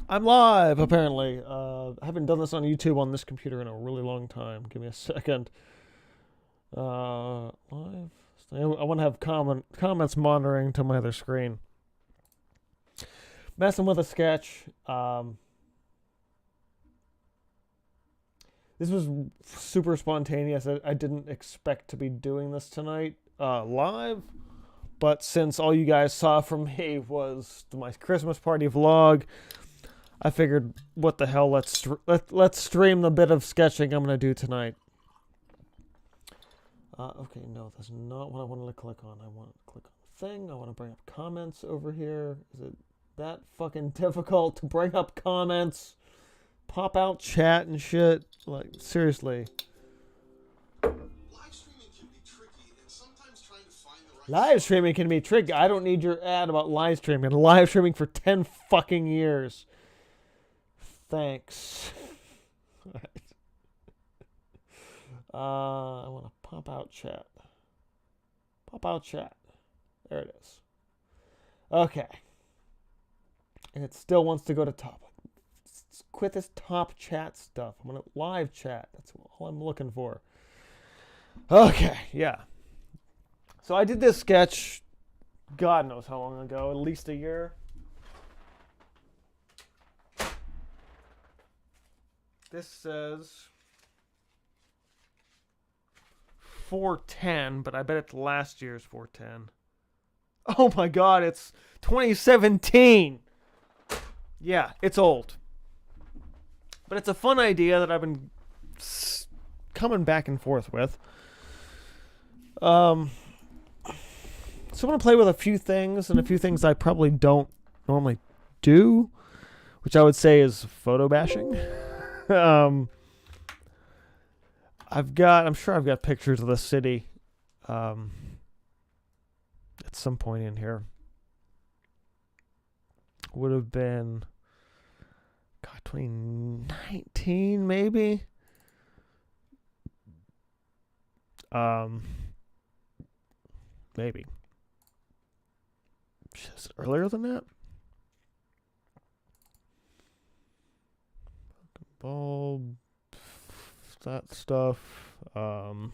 I'm live, apparently. I haven't done this on YouTube on this computer in a really long time. Give me a second. Live. I want to have comments monitoring to my other screen. Messing with a sketch. This was super spontaneous. I didn't expect to be doing this tonight live. But since all you guys saw from me was my Christmas party vlog, I figured, what the hell? Let's stream the bit of sketching I'm gonna do tonight. Okay, no, that's not what I wanted to click on. I want to click on the thing. I want to bring up comments over here. Is it that fucking difficult to bring up comments? Pop out chat and shit. Like, seriously. Live streaming can be tricky. I don't need your ad about live streaming. I've been live streaming for 10 fucking years. Thanks. I want to pop out chat. Pop out chat. There it is. Okay. And it still wants to go to top. Quit this top chat stuff. I'm going to live chat. That's all I'm looking for. Okay, yeah. So I did this sketch, God knows how long ago, at least a year. This says 410, but I bet it's last year's 410. Oh my God, it's 2017. Yeah, it's old. But it's a fun idea that I've been coming back and forth with. So I'm going to play with a few things, and a few things I probably don't normally do, which I would say is photo bashing. I'm sure I've got pictures of the city at some point in here. Would have been, God, 2019 maybe? Maybe. Just earlier than that? Bulb, that stuff. When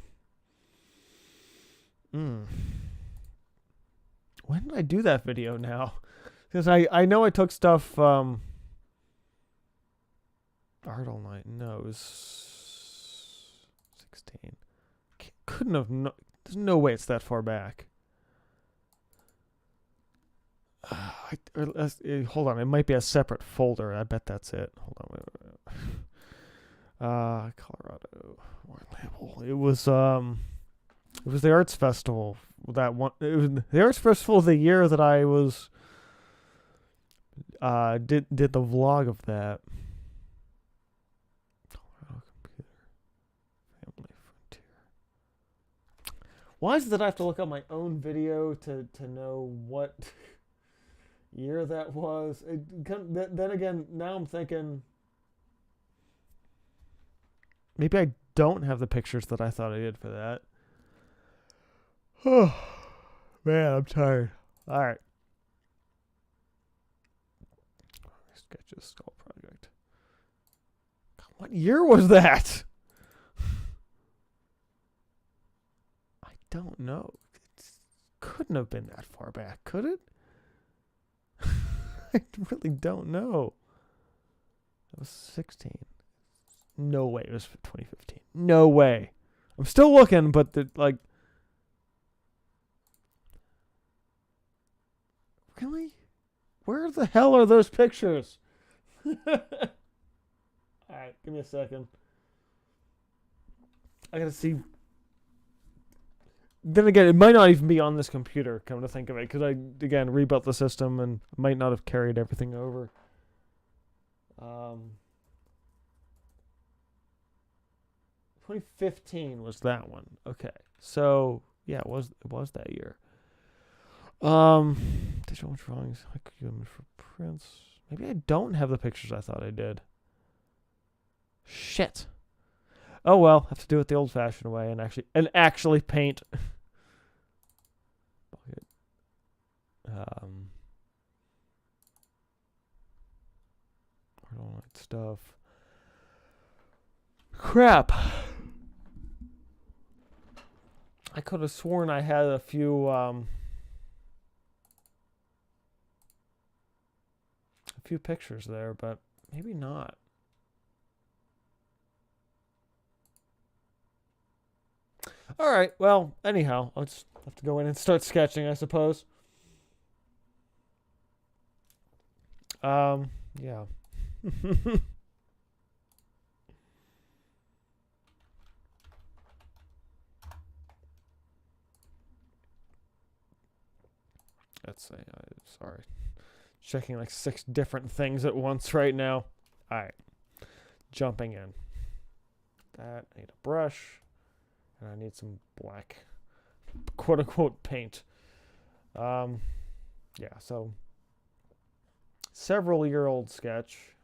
did I do that video now? Because I know I took stuff, Art All Night. No, it was 16. Couldn't have, there's no way it's that far back. Hold on, it might be a separate folder. I bet that's it. Hold on, wait. Colorado. It was the arts festival. That one. It was the arts festival of the year that I was did the vlog of that. Colorado Computer Family Frontier. Why is it that I have to look up my own video to know what year that was? Then again, now I'm thinking maybe I don't have the pictures that I thought I did for that. Oh, man, I'm tired. All right. Sketches Skull Project. God, what year was that? I don't know. It couldn't have been that far back, could it? I really don't know. It was 16. No way it was 2015. No way. I'm still looking, but really? Where the hell are those pictures? Alright, give me a second. I gotta see. Then again, it might not even be on this computer, come to think of it, because I, again, rebuilt the system and might not have carried everything over. 2015 was that one. Okay. So, yeah, it was that year. Digital drawings, for prints. Maybe I don't have the pictures I thought I did. Shit. Oh well, have to do it the old-fashioned way and actually paint. all that stuff. Crap. I could have sworn I had a few pictures there, but maybe not. All right. Well, anyhow, I'll just have to go in and start sketching, I suppose. Yeah. Let's see. Sorry. Checking like 6 different things at once right now. All right. Jumping in. That, I need a brush. And I need some black, quote unquote, paint. Yeah, so several-year-old sketch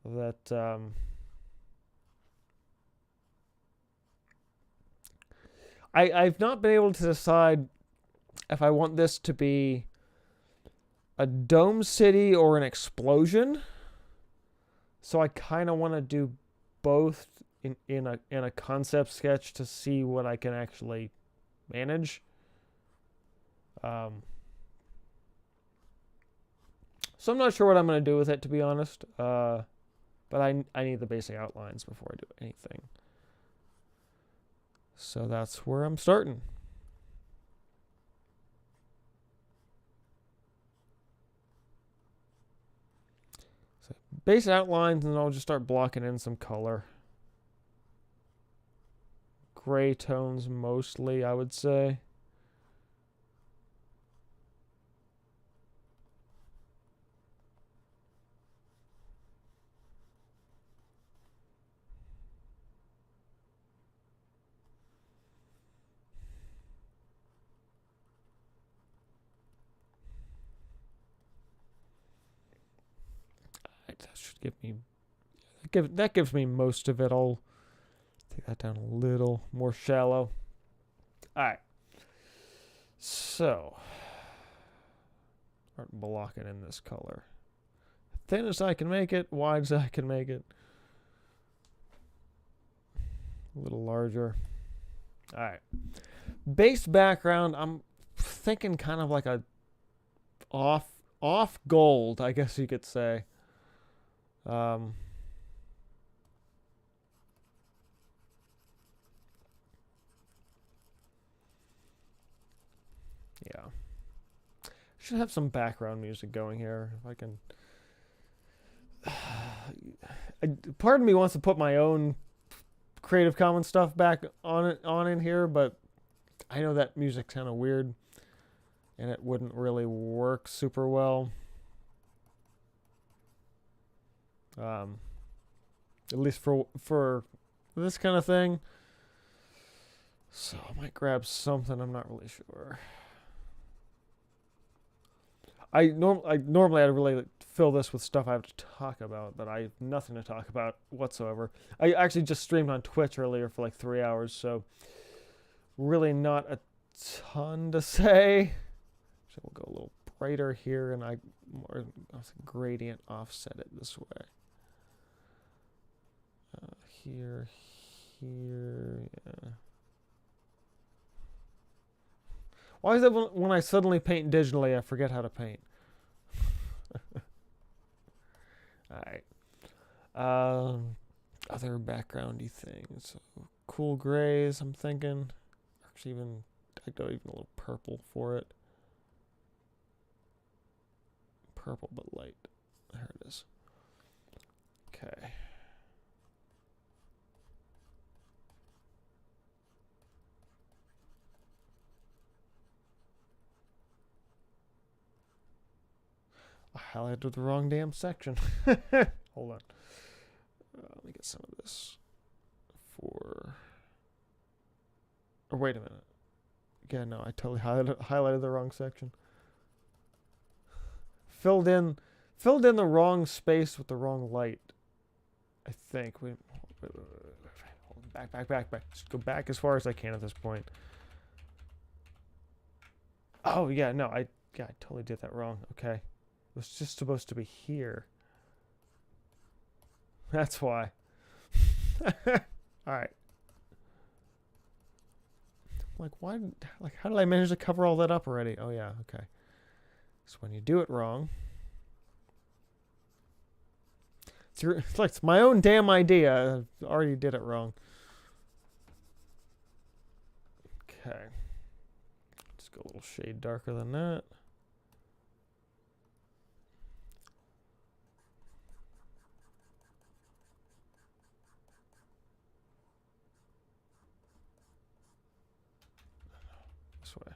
that I've not been able to decide if I want this to be a dome city or an explosion. So I kind of want to do both in a concept sketch to see what I can actually manage. So I'm not sure what I'm going to do with it, to be honest. But I need the basic outlines before I do anything. So that's where I'm starting. So basic outlines, and I'll just start blocking in some color. Gray tones mostly, I would say. That should give me, that gives me most of it. I'll take that down a little more shallow. All right. So, start blocking in this color. Thin as I can make it, wide as I can make it. A little larger. All right. Base background, I'm thinking kind of like a off gold, I guess you could say. Yeah. Should have some background music going here if I can. Part of me wants to put my own Creative Commons stuff back on in here, but I know that music's kind of weird and it wouldn't really work super well. At least for this kind of thing. So I might grab something, I'm not really sure. Normally I'd really fill this with stuff I have to talk about, but I have nothing to talk about whatsoever. I actually just streamed on Twitch earlier for like 3 hours, so really not a ton to say. So we'll go a little brighter here, and I'll gradient offset it this way. Here, yeah. Why is it when I suddenly paint digitally, I forget how to paint? Alright. Other backgroundy things. So, cool grays, I'm thinking. Actually, I'd go even a little purple for it. Purple, but light. There it is. Okay. I highlighted the wrong damn section. Hold on. Let me get some of this for... Or wait a minute. Yeah, no, I totally highlighted the wrong section. Filled in the wrong space with the wrong light. I think. Wait. Back. Just go back as far as I can at this point. Oh, yeah, no, I totally did that wrong. Okay. It was just supposed to be here. That's why. Alright. Like, why? Like, how did I manage to cover all that up already? Oh, yeah, okay. So when you do it wrong... It's like, it's my own damn idea. I already did it wrong. Okay. Just go a little shade darker than that. This way.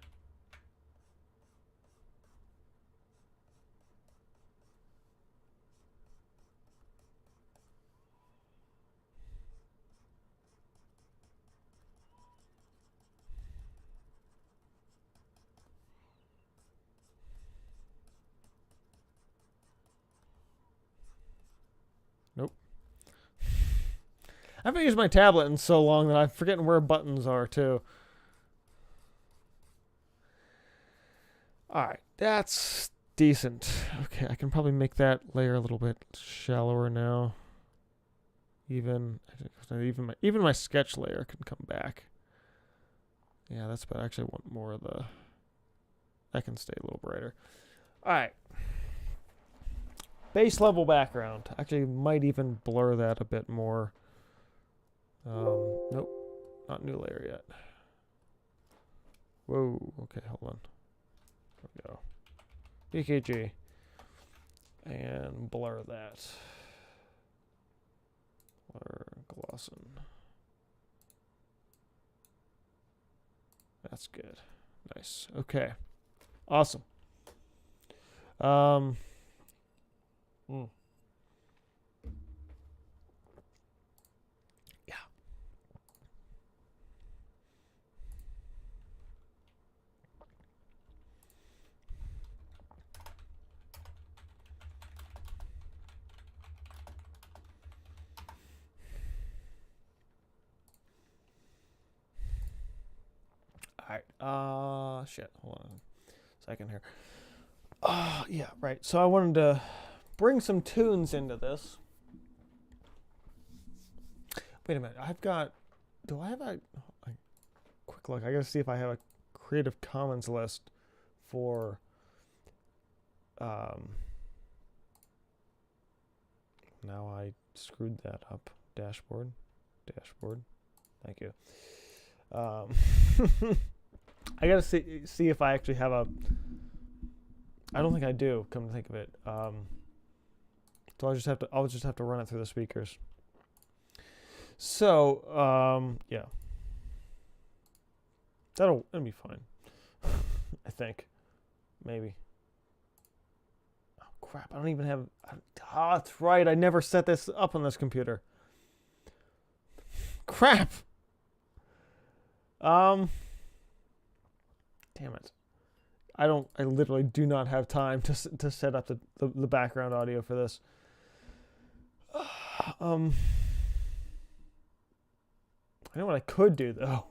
Nope. I haven't used my tablet in so long that I'm forgetting where buttons are, too. Alright, that's decent. Okay, I can probably make that layer a little bit shallower now. Even my sketch layer can come back. Yeah, that's better. Actually, I want more of the... That can stay a little brighter. Alright. Base level background. Actually, might even blur that a bit more. Nope. Not new layer yet. Whoa. Okay, hold on. There we go. BKG. And blur that. Blur Glossin. That's good. Nice. Okay. Awesome. Yeah. All right. Shit. Hold on a second here. Yeah, right. So I wanted to bring some tunes into this. Wait a minute. Do I have a quick look? I gotta see if I have a Creative Commons list for now I screwed that up. Dashboard. Thank you. I gotta see if I actually have a... I don't think I do, come to think of it. So I'll just have to run it through the speakers. So, yeah. That'll be fine. I think. Maybe. Oh crap, I don't even have... Oh, that's right, I never set this up on this computer. Crap! Damn it. I literally do not have time to set up the background audio for this. I know what I could do though,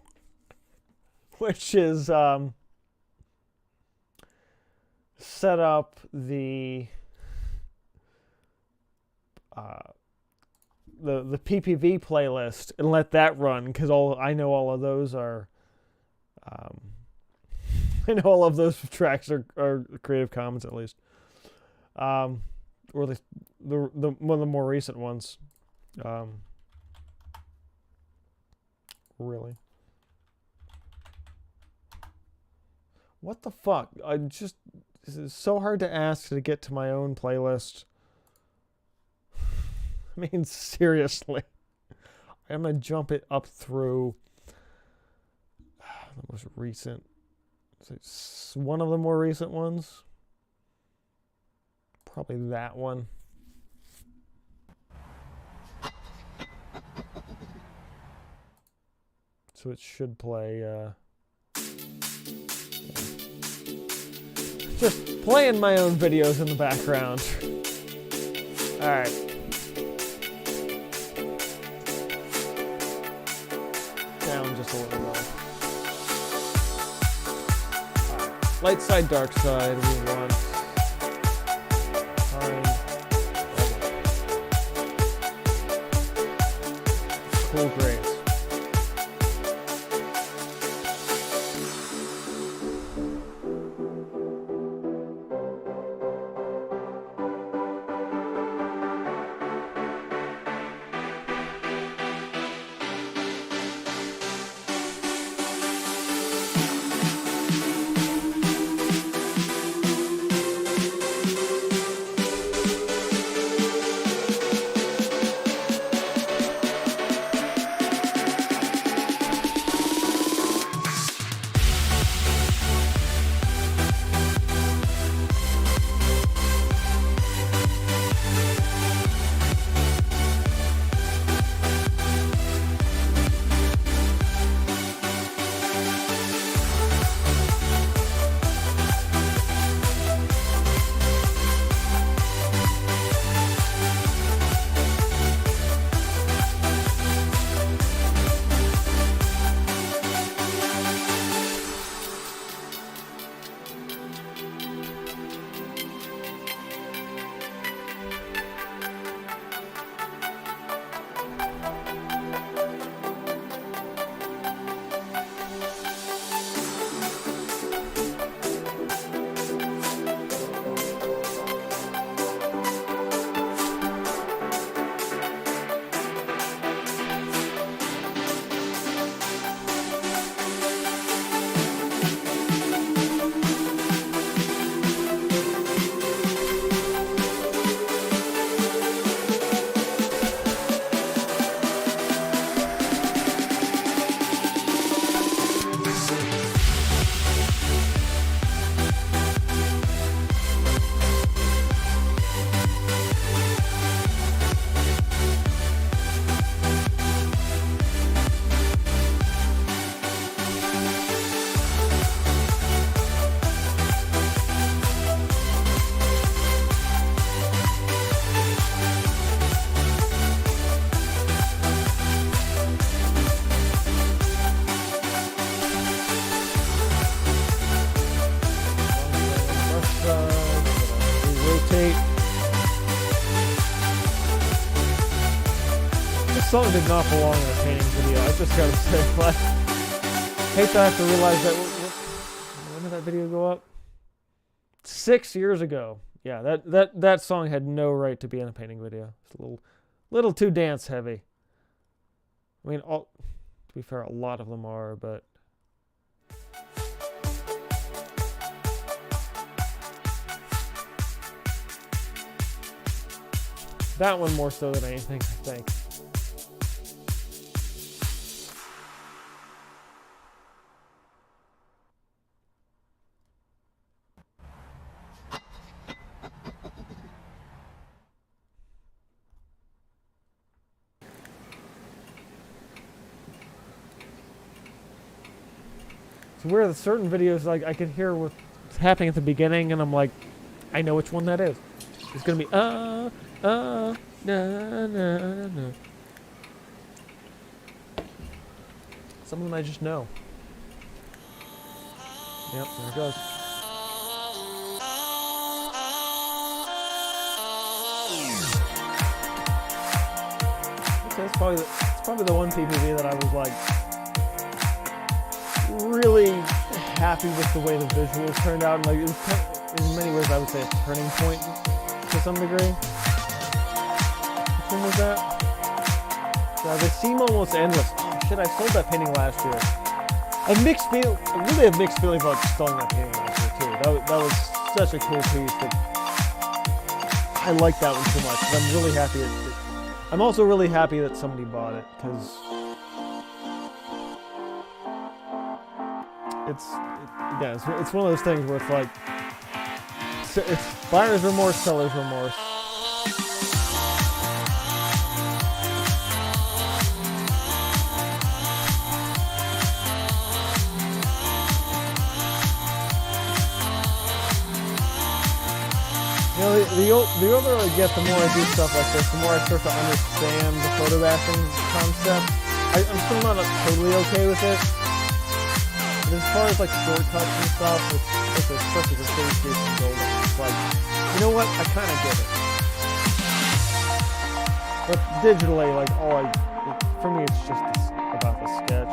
which is set up the PPV playlist and let that run, because I know all of those are I know all of those tracks are Creative Commons at least, or at least the one of the more recent ones. Really? What the fuck? This is so hard to ask to get to my own playlist. I mean, seriously. I'm gonna jump it up through the most recent. It's one of the more recent ones. Probably that one. So it should play. Just playing my own videos in the background. All right. Down just a little bit. Light side, dark side, we want time. song did not belong in a painting video. I just gotta say, but hate to have to realize that. When did that video go up? 6 years ago. Yeah, that song had no right to be in a painting video. It's a little too dance heavy. I mean, to be fair, a lot of them are, but that one more so than anything, I think. It's weird that certain videos, like, I can hear what's happening at the beginning, and I'm like, I know which one that is. It's gonna be, na, na, na. Some of them I just know. Yep, there it goes. Okay, it's probably the one PPV that I was like really happy with the way the visuals turned out, and like it was kind of, in many ways I would say a turning point to some degree. Which one was that? They seem almost endless. Oh shit! I sold that painting last year. I really have mixed feelings about selling that painting last year too. That was such a cool piece that I like that one so much. But I'm really happy. I'm also really happy that somebody bought it, because it's one of those things where it's like it's buyer's remorse, seller's remorse. You know, the older I get, the more I do stuff like this, the more I start to understand the photographing concept. I'm still not totally okay with it. But as far as like shortcuts and stuff, especially the stage and golden, it's like, you know what? I kind of get it. But digitally, like for me, it's just about the sketch.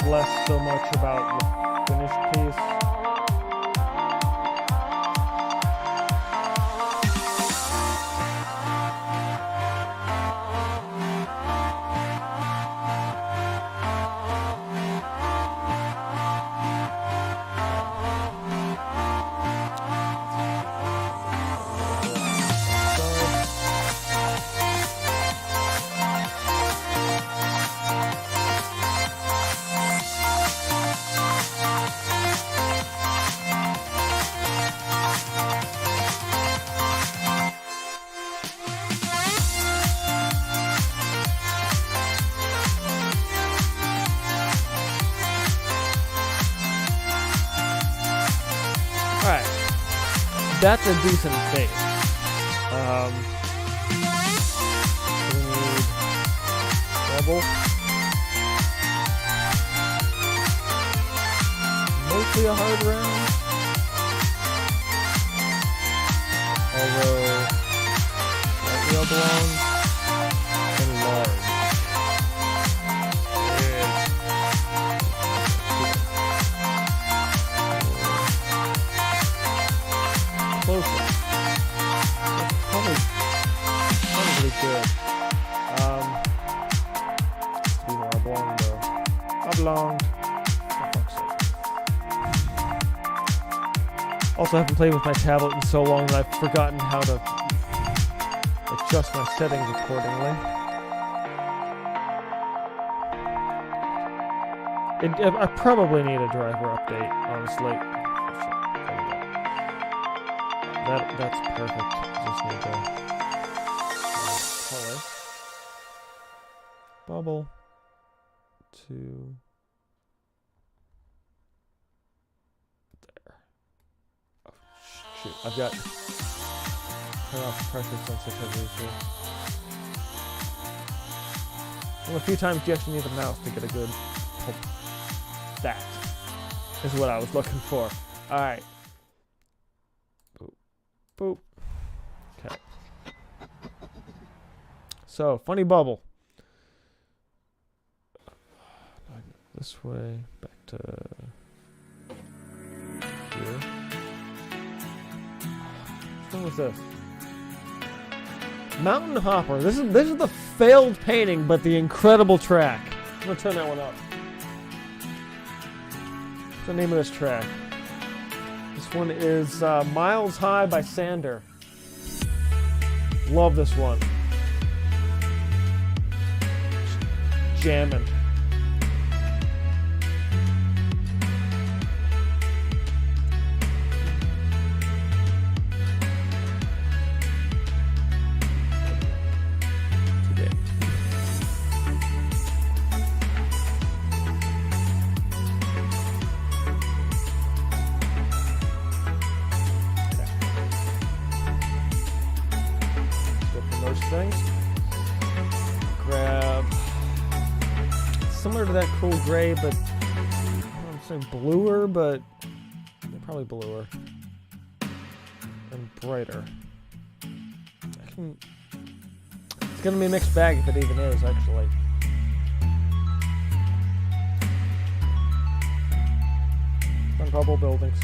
Less so much about the finished piece. That's a decent face. We need double. Mostly a hard round. Although slightly oblong and large. Closer. Probably good. Be more oblong though. Oblong. For fuck's sake. Also, I haven't played with my tablet in so long that I've forgotten how to adjust my settings accordingly. I probably need a driver update, honestly. That's perfect. Just need to color. Bubble to there. Oh shoot! I've got turn off pressure sensitivity here. Well, a few times you actually need the mouse to get a good. That is what I was looking for. All right. Boop. Okay. So, funny bubble. This way, back to here. What was this? Mountain Hopper. This is the failed painting, but the incredible track. I'm gonna turn that one up. What's the name of this track? This one is Miles High by Cinder. Love this one. Jammin'. Things. Grab similar to that cool gray, but I'm saying bluer, but probably bluer and brighter. It's gonna be a mixed bag if it even is, actually. Fun bubble buildings.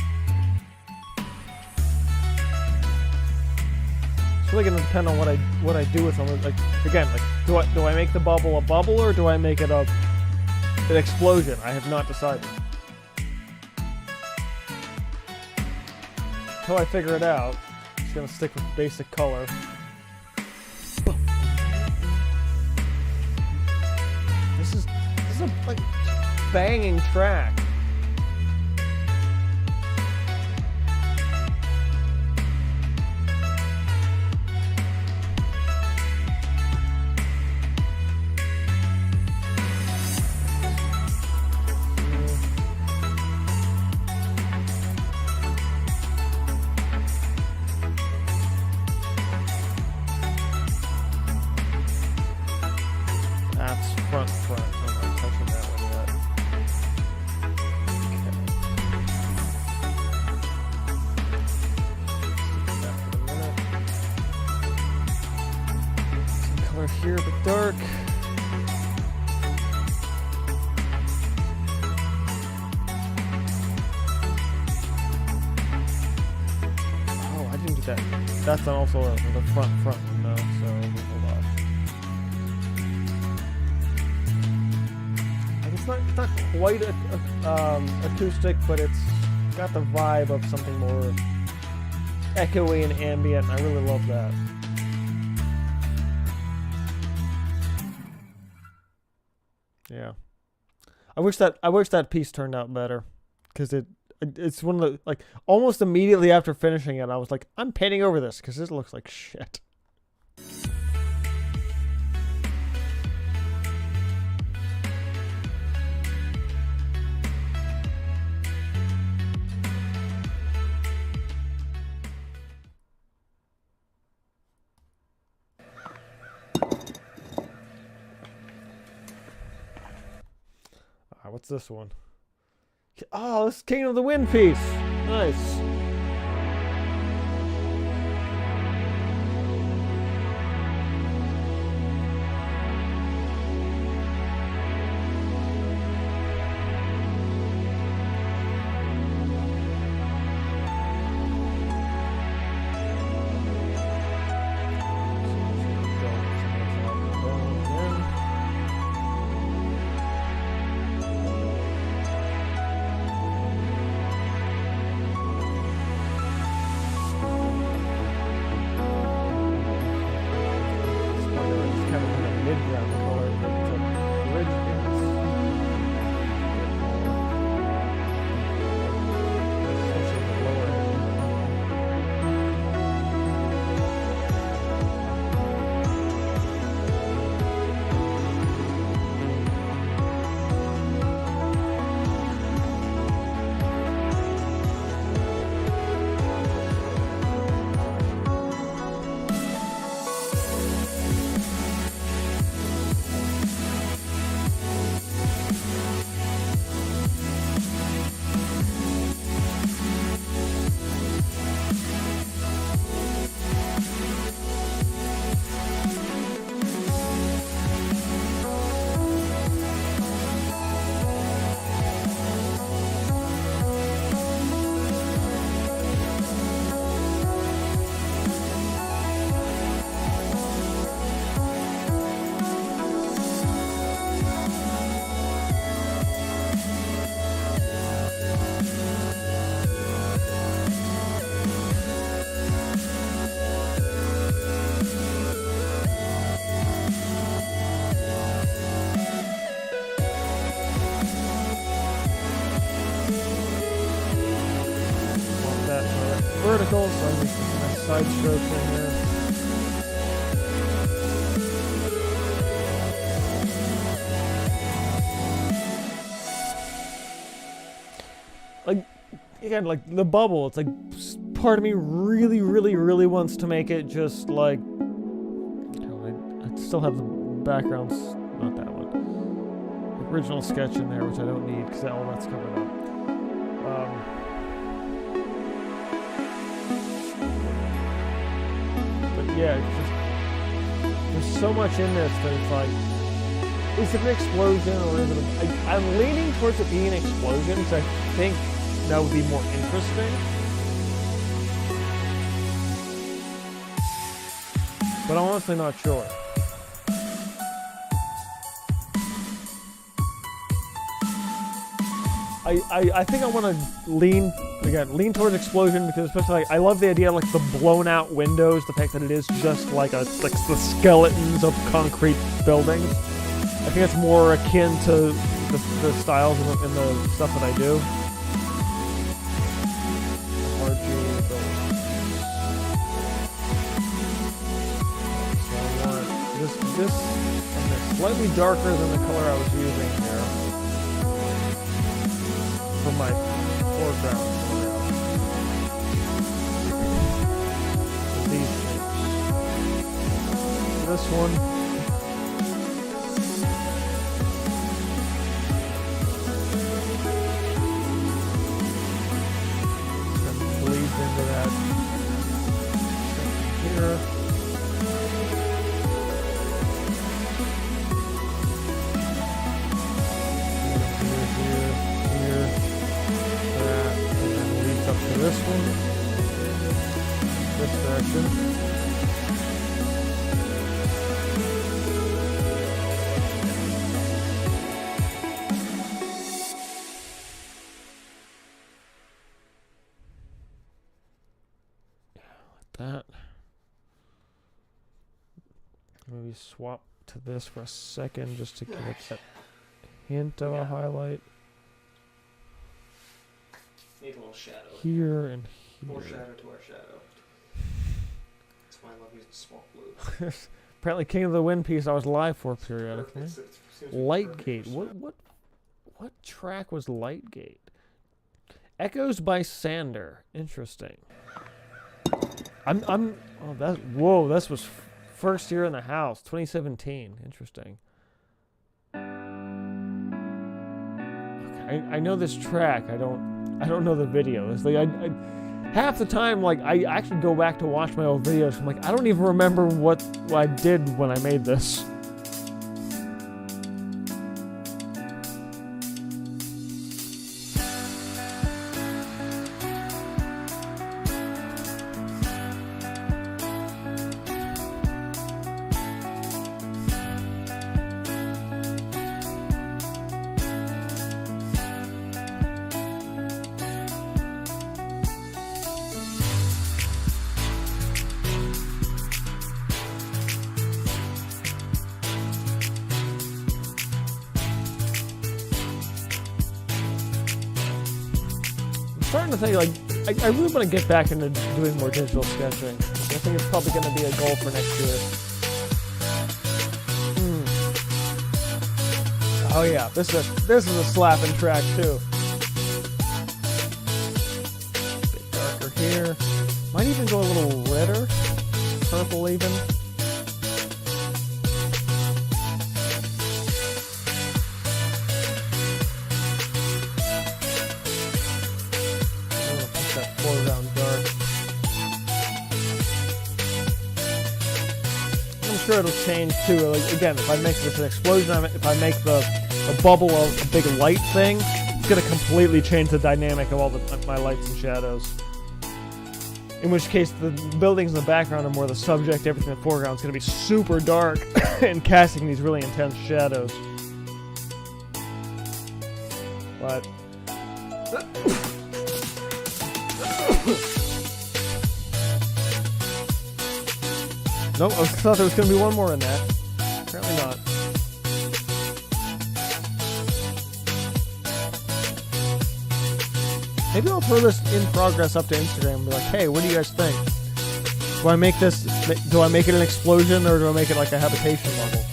It's really gonna depend on what I do with them. Like again, like do I make the bubble a bubble or do I make it an explosion? I have not decided. Until I figure it out, I'm just gonna stick with basic color. This is a like banging track. Front. I'm not touching that one yet. Okay. That for a minute. Some color here, but dark. Oh, I didn't do that. That's also the front one though, so hold on. It's not quite acoustic, but it's got the vibe of something more echoey and ambient, and I really love that. Yeah, I wish that piece turned out better, because it's one of the, like, almost immediately after finishing it, I was like, I'm painting over this because this looks like shit. What's this one? Oh, this is King of the Wind piece. Nice. vertical, so I'm just a nice side stroke in here. Like, again, like the bubble, it's like part of me really, really, really wants to make it just like, I still have the backgrounds, not that one, the original sketch in there, which I don't need because all that's covered up. But yeah, it's just, there's so much in this that it's like, is it an explosion or is it I'm leaning towards it being an explosion because I think that would be more interesting. But I'm honestly not sure. I think I want to lean towards explosion because especially like, I love the idea of like the blown out windows, the fact that it is just like the skeletons of concrete buildings. I think it's more akin to the styles and the stuff that I do. So I want this slightly darker than the color I was using here for my foreground. These shapes. This one. Into that here. Here, that, and then leads up to this one, this direction. That. Maybe swap to this for a second just to give it that hint of a highlight. Need a little shadow. Here and here. More shadow to our shadow. That's why I love using smoke blue. Apparently King of the Wind piece I was live for periodically. Lightgate. What track was Lightgate? Echoes by Cinder. Interesting. This was first year in the house, 2017. Interesting. Okay, I know this track. I don't know the video. It's like half the time, like I actually go back to watch my old videos. I'm like, I don't even remember what I did when I made this. Starting to think, like, I really want to get back into doing more digital sketching. I think it's probably going to be a goal for next year. Oh yeah, this is a slapping track too. A bit darker here. Might even go a little redder, purple even. Sure, it'll change too. Like again, if I make this an explosion, if I make a bubble of a big light thing, it's gonna completely change the dynamic of all my lights and shadows. In which case, the buildings in the background are more the subject. Everything in the foreground is gonna be super dark and casting these really intense shadows. But. Nope, I thought there was going to be one more in that. Apparently not. Maybe I'll throw this in progress up to Instagram and be like, hey, what do you guys think? Do I make this? Do I make it an explosion or do I make it like a habitation bubble?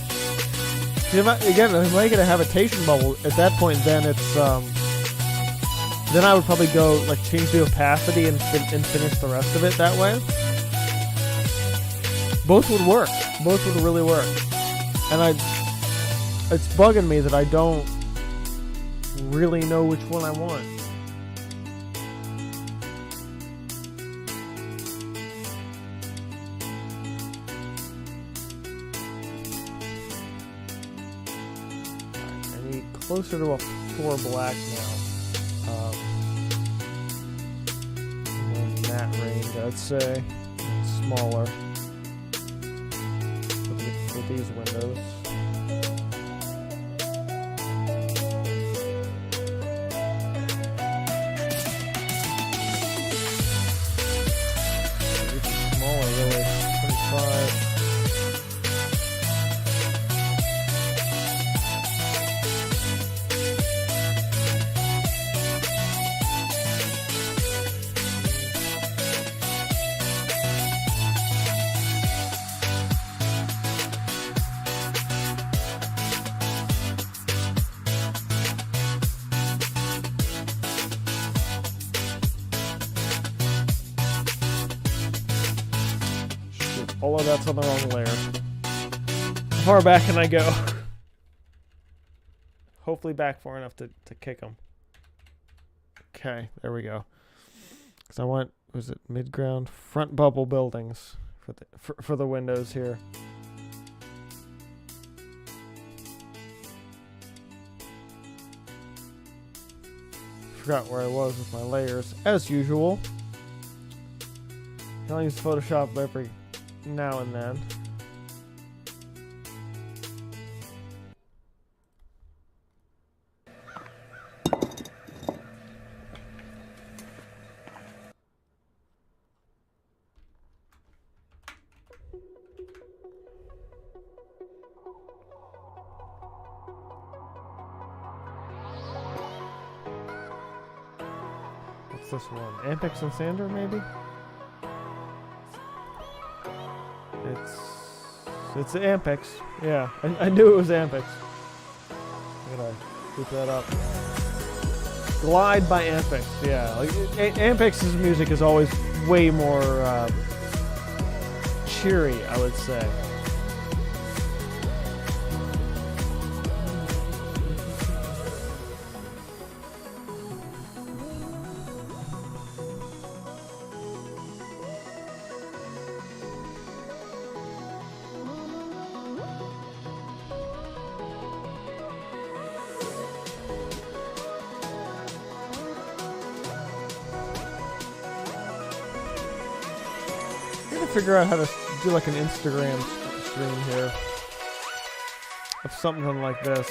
If I make it a habitation bubble, at that point, then it's then I would probably go like change the opacity and finish the rest of it that way. Both would work. Both would really work. And it's bugging me that I don't really know which one I want. Closer to a 4 black now. In that range, I'd say. Smaller. With these windows. Smaller, really. 25. All of that's on the wrong layer. How far back can I go? Hopefully back far enough to kick them. Okay, there we go. Because I want, was it mid-ground? Front bubble buildings for the windows here. Forgot where I was with my layers, as usual. I only use Photoshop every now and then. What's this one? Ampex and Cinder, maybe? It's the Ampex. Yeah, I knew it was Ampex. I gotta keep that up. Glide by Ampex. Yeah, like Ampex's music is always way more cheery, I would say. Figure out how to do like an Instagram stream here of something like this.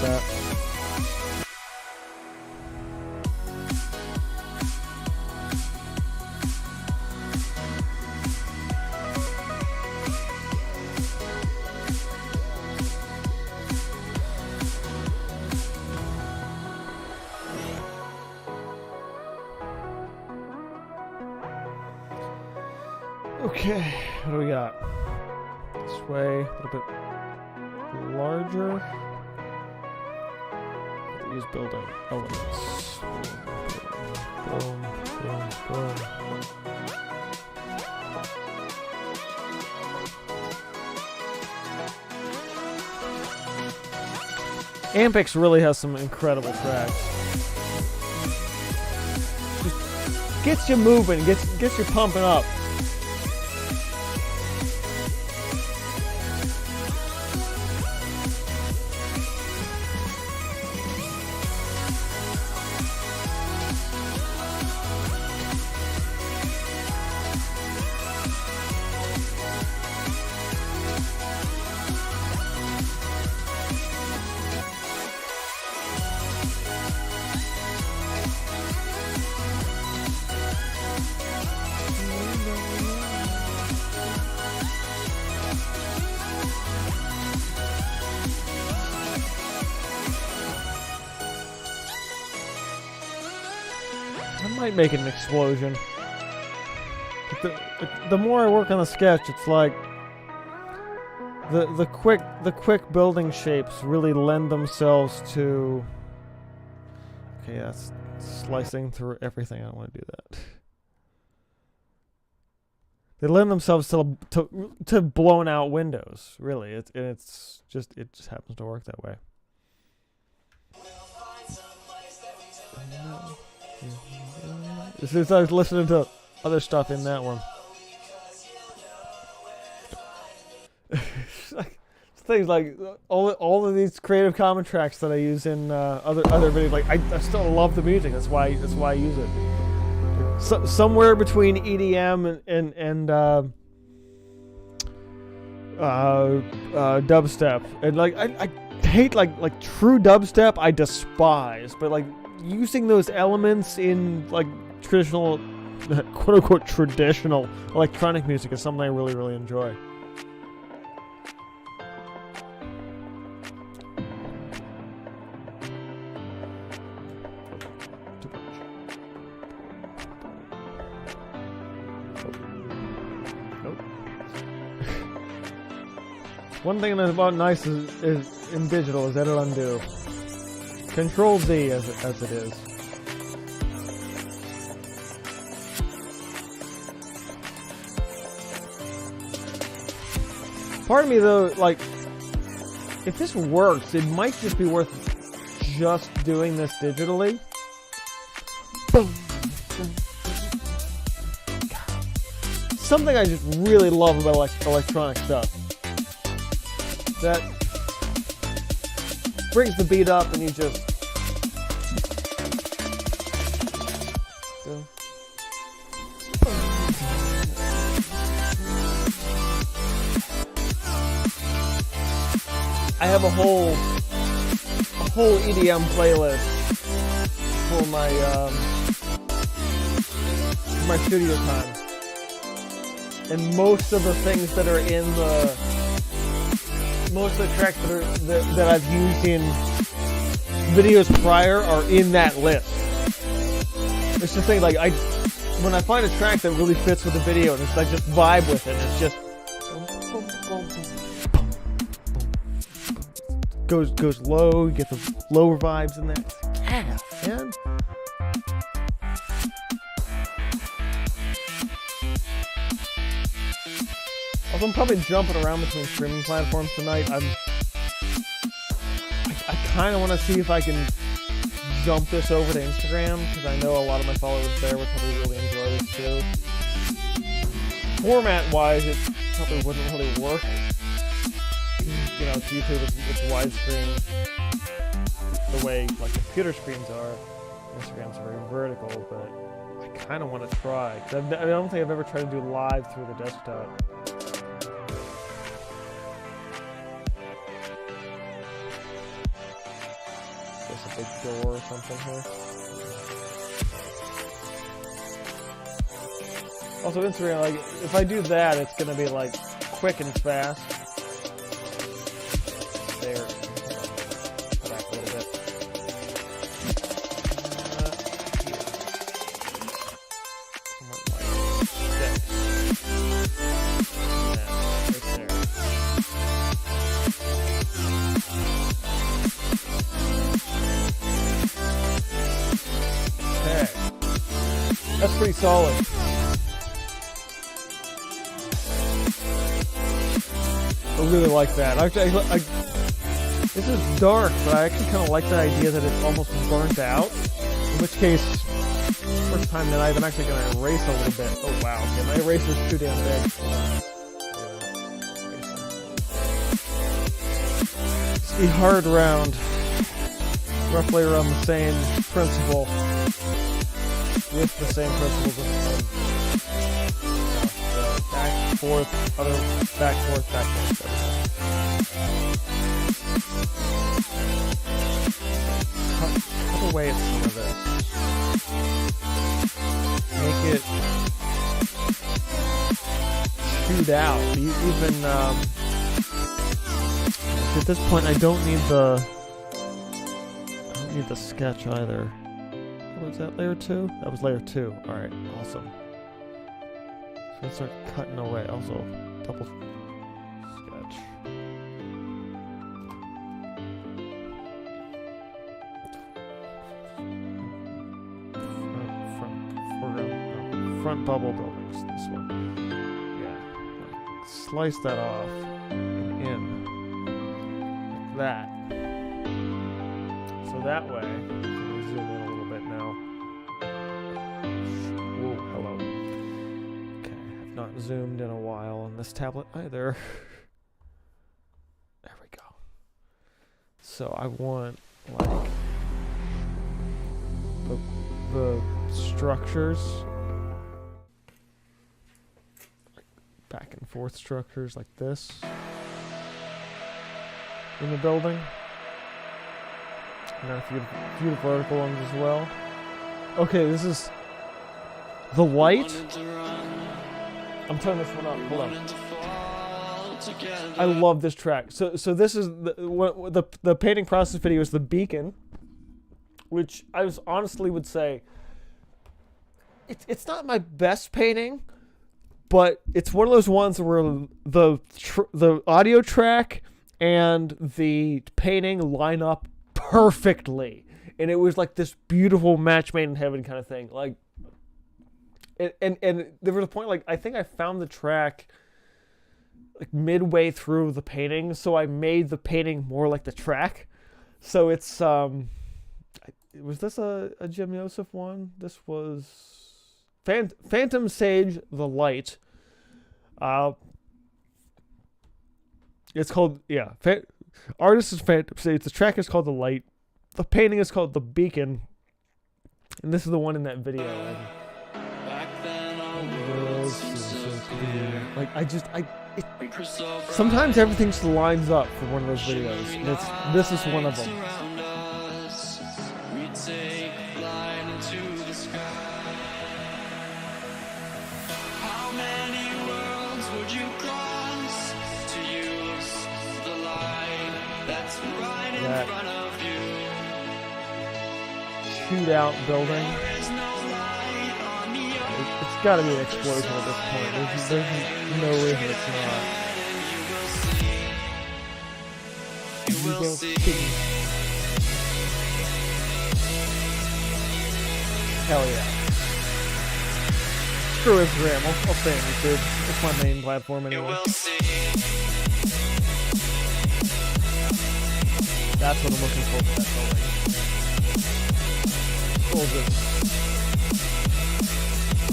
That. Okay, what do we got? This way, a little bit larger. Use building elements. Boom, boom, boom. Ampex really has some incredible tracks. Just gets you moving, gets you pumping up. might make it an explosion. But the more I work on the sketch, it's like the quick building shapes really lend themselves to. Okay, that's slicing through everything. I don't want to do that. They lend themselves to blown out windows. Really, it just happens to work that way. As soon as I was listening to other stuff in that one. Things like all of these Creative Commons tracks that I use in other videos. Like I still love the music. That's why I use it. So, somewhere between EDM and dubstep. And like I hate like true dubstep. I despise. But like using those elements in like traditional, quote unquote traditional electronic music is something I really, really enjoy. One thing that's about nice is in digital is edit undo. Control Z as it is. Part of me though, like, if this works, it might just be worth just doing this digitally. Boom. Something I just really love about electronic stuff. That brings the beat up and you just I have a whole EDM playlist for my studio time. And most of the things that are in most of the tracks that I've used in videos prior are in that list. It's just thing like when I find a track that really fits with the video and I just vibe with it, it's just goes low, you get the lower vibes in there. Yeah, man. Also, I'm probably jumping around between streaming platforms tonight. I kind of want to see if I can jump this over to Instagram, because I know a lot of my followers there would probably really enjoy this too. Format-wise, it probably wouldn't really work. You know, it's YouTube, it's widescreen, the way like computer screens are. Instagram's very vertical, but I kind of want to try. Cause I don't think I've ever tried to do live through the desktop. There's a big door or something here. Also, Instagram, like, if I do that, it's gonna be like quick and fast. There. Back a little bit. Somewhat like this. Yeah, right there. Okay. That's pretty solid. I really like that. Actually, this is dark, but I actually kind of like the idea that it's almost burnt out. In which case, first time tonight, I'm actually going to erase a little bit. Oh wow, okay, my eraser's too damn big. It's the hard round, roughly around the same principle, with the same principles of back, forth, other, back, forth, back, forth. Cut away at some of this. Make it chewed out. Even at this point, I don't need the sketch either. Was that layer 2? That was layer 2. Alright, awesome. So let's start cutting away. Also, double sketch. Front bubble buildings. This one. Yeah. Like, slice that off and in. Like that. So that way, let me zoom in a little bit now. Whoa, hello. Okay, I've not zoomed in a while on this tablet either. There we go. So I want, like, the structures, like back and forth structures like this in the building. And then a few vertical ones as well. Okay, this is the light. I'm turning this one up. Hold on. I love this track. So this is the painting process video is the beacon, which I honestly would say it's not my best painting, but it's one of those ones where the audio track and the painting line up perfectly, and it was like this beautiful match made in heaven kind of thing. Like, and there was a point, like, I think I found the track like midway through the painting, so I made the painting more like the track. So it's was this a Jim Joseph one? This was Phantom Sage the Light. It's called, yeah, artist is Phantom Sage. The track is called The Light. The painting is called The Beacon. And this is the one in that video. And like, sometimes everything just lines up for one of those videos. And this is one of them. How many worlds would you cross to use the light that's right in front of you? Shootout building. There is no light on the It's got to be an explosion at this point. There's no reason it's not. You will see. Hell yeah. Screw Instagram. I'll stay on YouTube. It's my main platform You anyway. will see. That's what I'm looking for that building. Hold it.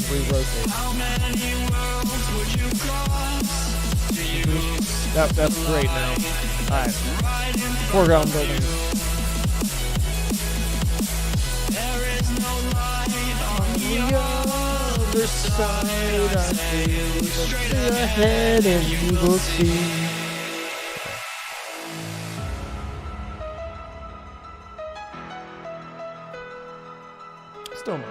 Re-rotate. How many worlds would you cross to use That's great now. Alright. right in Foreground building. There is no light on the Other side, I feel straight ahead and you will see. Still might.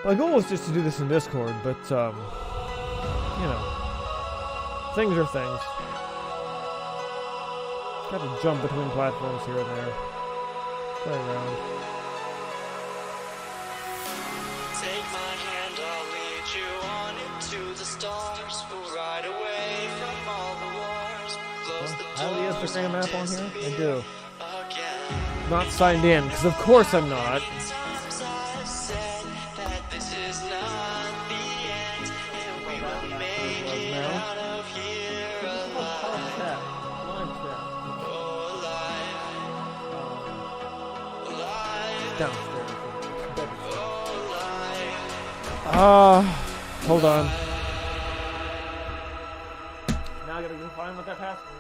My goal was just to do this in Discord, but, you know, things are things. Got to jump between platforms here and there. Play around. Take my hand, I'll lead you on into the stars. We'll ride away from all the wars. Close the I have the doors Instagram app on here? I do. again. Not signed in, because of course I'm not. Times I've said that this is not the end, and we will make it out of here alive. Oh, alive. Alive. Downstairs. Oh, alive. Hold on. Now I gotta go find what that password is.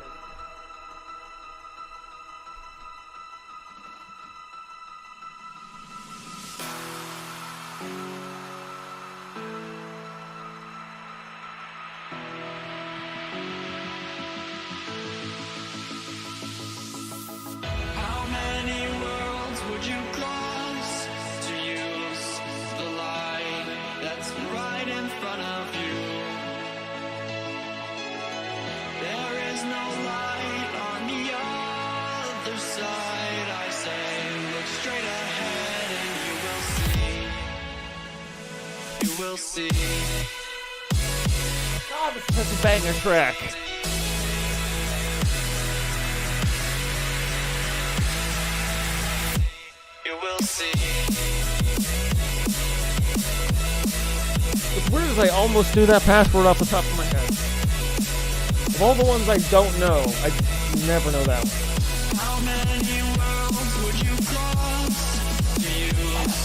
How many worlds would you cross to use the light that's right in front of you? There is no You will see. God, this is such a banger track. You will see. What's weird is I almost knew that password off the top of my head. Of all the ones I don't know, I never know that one. How many worlds would you cross to use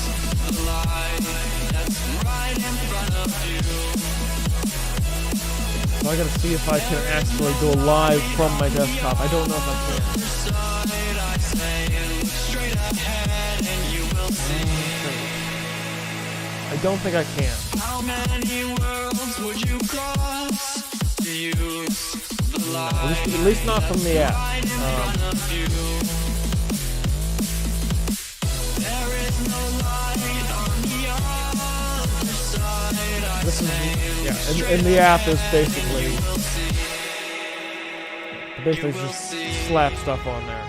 the light that's right in front of you? So I gotta see if I can actually go live from my desktop. I don't know if I can. Side, I say, look straight ahead and you will see. I don't think I can. How many worlds would you cross to use the light? At least not from the app. Right in front of you. There is no light on the other side. I This is, say, yeah, and the app is basically just slap stuff on there.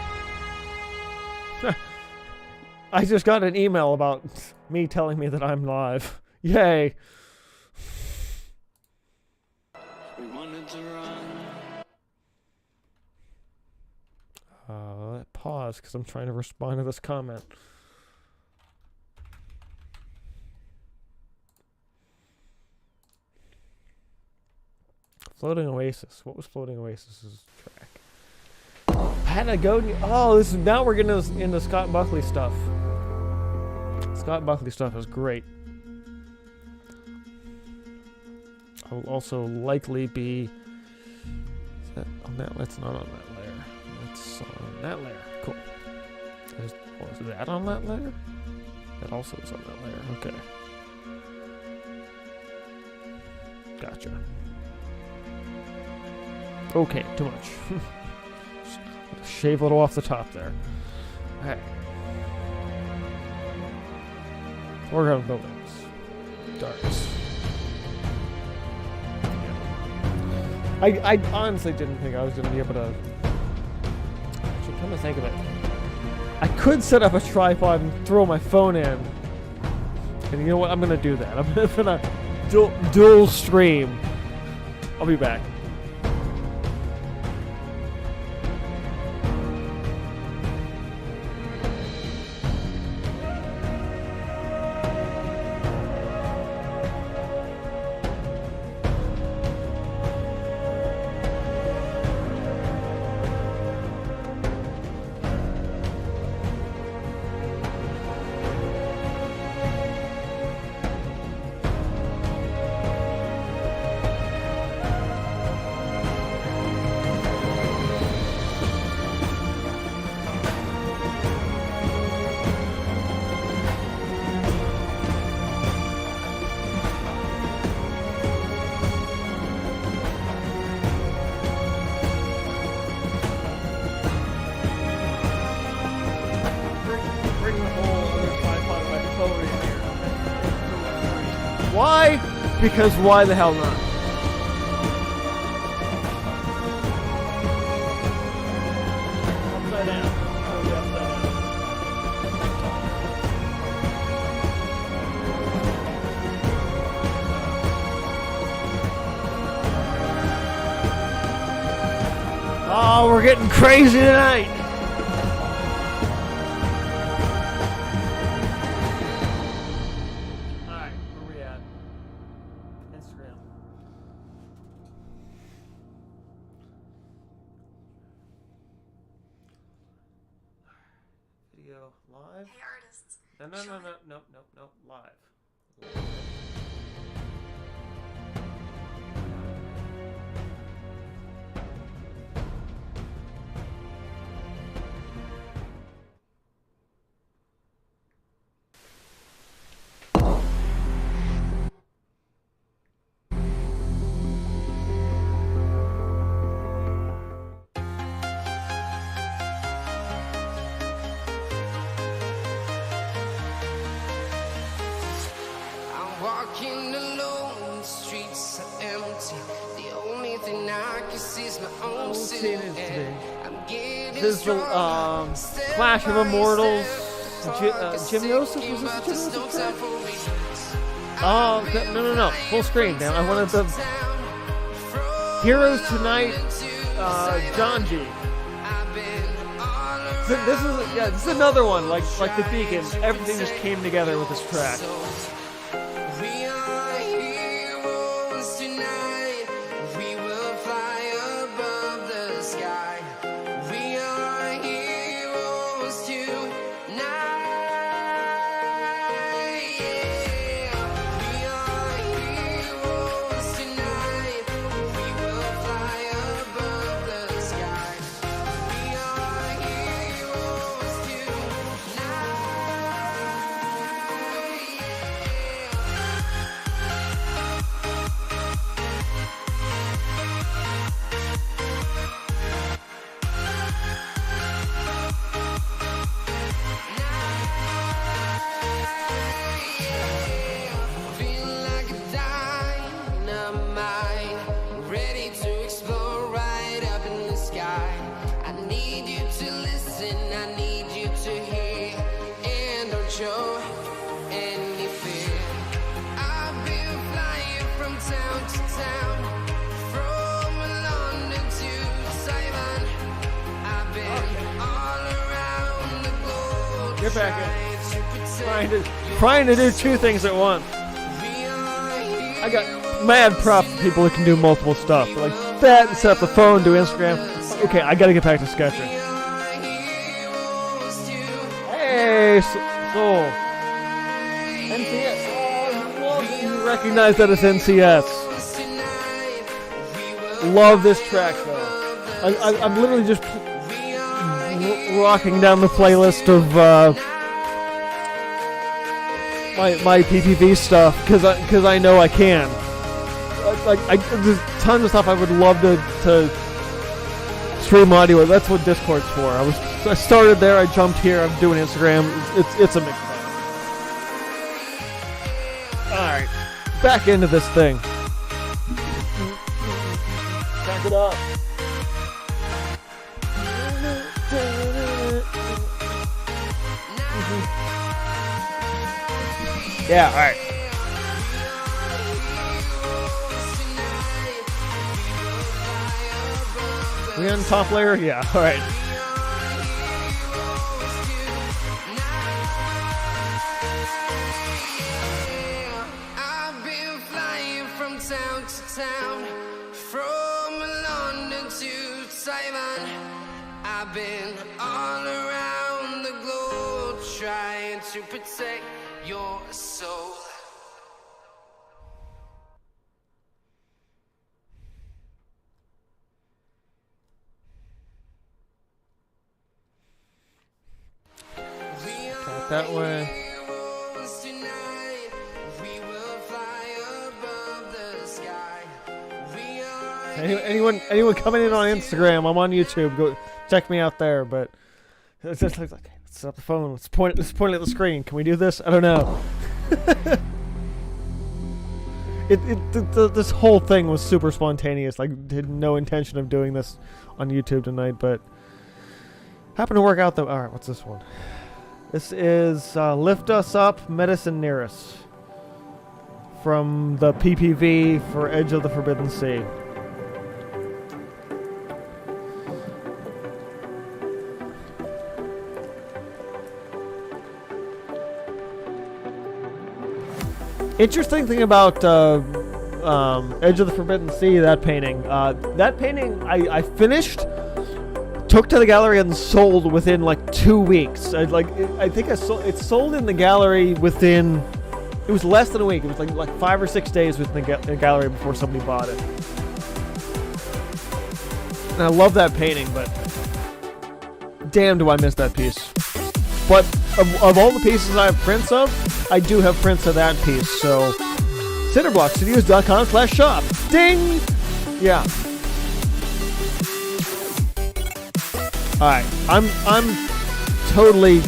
I just got an email about me telling me that I'm live. Yay. we wanted to run. Pause, because I'm trying to respond to this comment. Floating Oasis. What was Floating Oasis's track? I had to go. Oh, this is, now we're getting into Scott Buckley stuff. Scott Buckley stuff is great. I'll also likely be. Is that on that? That's not on that layer. That's on that layer. Cool. Was that on that layer? That also is on that layer. Okay. Gotcha. Okay, too much. Shave a little off the top there. Alright. Foreground buildings. Darts. Yeah. I honestly didn't think I was going to be able to... Actually, come to think of it. I could set up a tripod and throw my phone in. And you know what? I'm going to do that. I'm going to dual stream. I'll be back. Why? Because why the hell not? Upside down. Oh, we're getting crazy tonight. Live? Hey artists. No, live. Walking alone, the streets are empty. The only thing I can see is my own silhouette. I'm getting This is the Clash of Immortals. Gymnosis? Was this the Gymnosis track? Oh, no. Full screen, damn. I wanted the Heroes Tonight, John G. This is another one, like the Beacon. Everything just came together with this track. We are heroes tonight. We will fly above the sky. We are heroes tonight. Yeah. We are heroes tonight. We will fly above the sky. We are heroes tonight. Feel like a dynamite, ready to explode right up in the sky. I need you to listen, I need you to hear, and don't show any fear. I've been flying from town to town, from London to Taiwan. I've been all around the globe. Get back in. trying to protect Trying to do two things at once. I got mad props for people who can do multiple stuff. Like that, set up the phone, do Instagram. Okay, I gotta get back to sketching. Hey, Soul. NCS. Oh, you recognize that it's NCS. Love this track though. I'm literally just rocking down the playlist of my PPV stuff because I know I can. There's tons of stuff I would love to stream audio. That's what Discord's for. I started there. I jumped here. I'm doing Instagram. It's a mix. All right, back into this thing. Back it up. Yeah, alright. We on top layer? Yeah, alright. I've been flying from town to town, from London to Taiwan. I've been all around the globe trying to protect your soul. Got that way. Heroes tonight, we will fly above the sky. We are Anyone coming in on Instagram? I'm on YouTube. Go check me out there. But it's just like, okay, let's set up the phone. Let's point at the screen. Can we do this? I don't know. This whole thing was super spontaneous. Like, had no intention of doing this on YouTube tonight, but happened to work out though. All right, what's this one? This is "Lift Us Up, Medicine Near Us" from the PPV for Edge of the Forbidden Sea. Interesting thing about Edge of the Forbidden Sea, that painting. I finished, took to the gallery and sold within like 2 weeks. I think it sold in the gallery within, it was less than a week. It was like 5 or 6 days within the gallery before somebody bought it. And I love that painting, but damn do I miss that piece. But of all the pieces I have prints of, I do have prints of that piece, so cinderblockstudios.com/shop. Ding! Yeah. Alright, I'm totally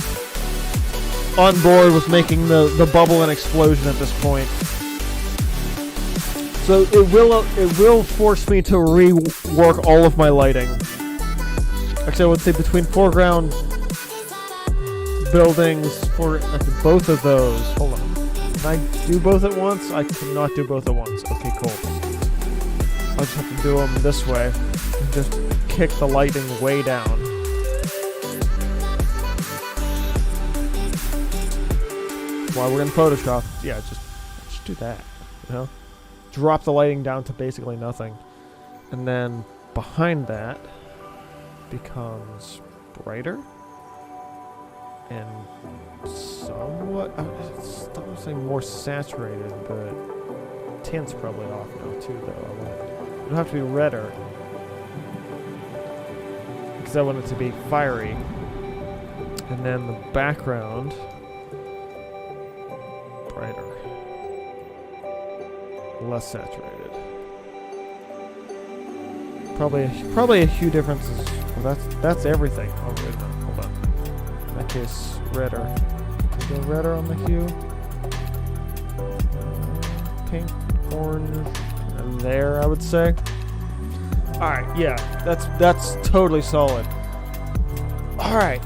on board with making the bubble an explosion at this point. So it will force me to rework all of my lighting. Actually, I would say between foreground buildings for both of those. Hold on. Can I do both at once? I cannot do both at once. Okay, cool. I'll just have to do them this way. And just kick the lighting way down. While we're in Photoshop, yeah, just do that, you know? Drop the lighting down to basically nothing. And then behind that becomes brighter and somewhat, I was saying more saturated, but tint's probably off now too, though. It'll have to be redder because I want it to be fiery. And then the background, brighter, less saturated. Probably a few differences. Well, that's everything. Oh wait a minute, hold on. In that case, redder. Can I go redder on the hue? Pink, orange, and there, I would say. All right, yeah, that's totally solid. All right,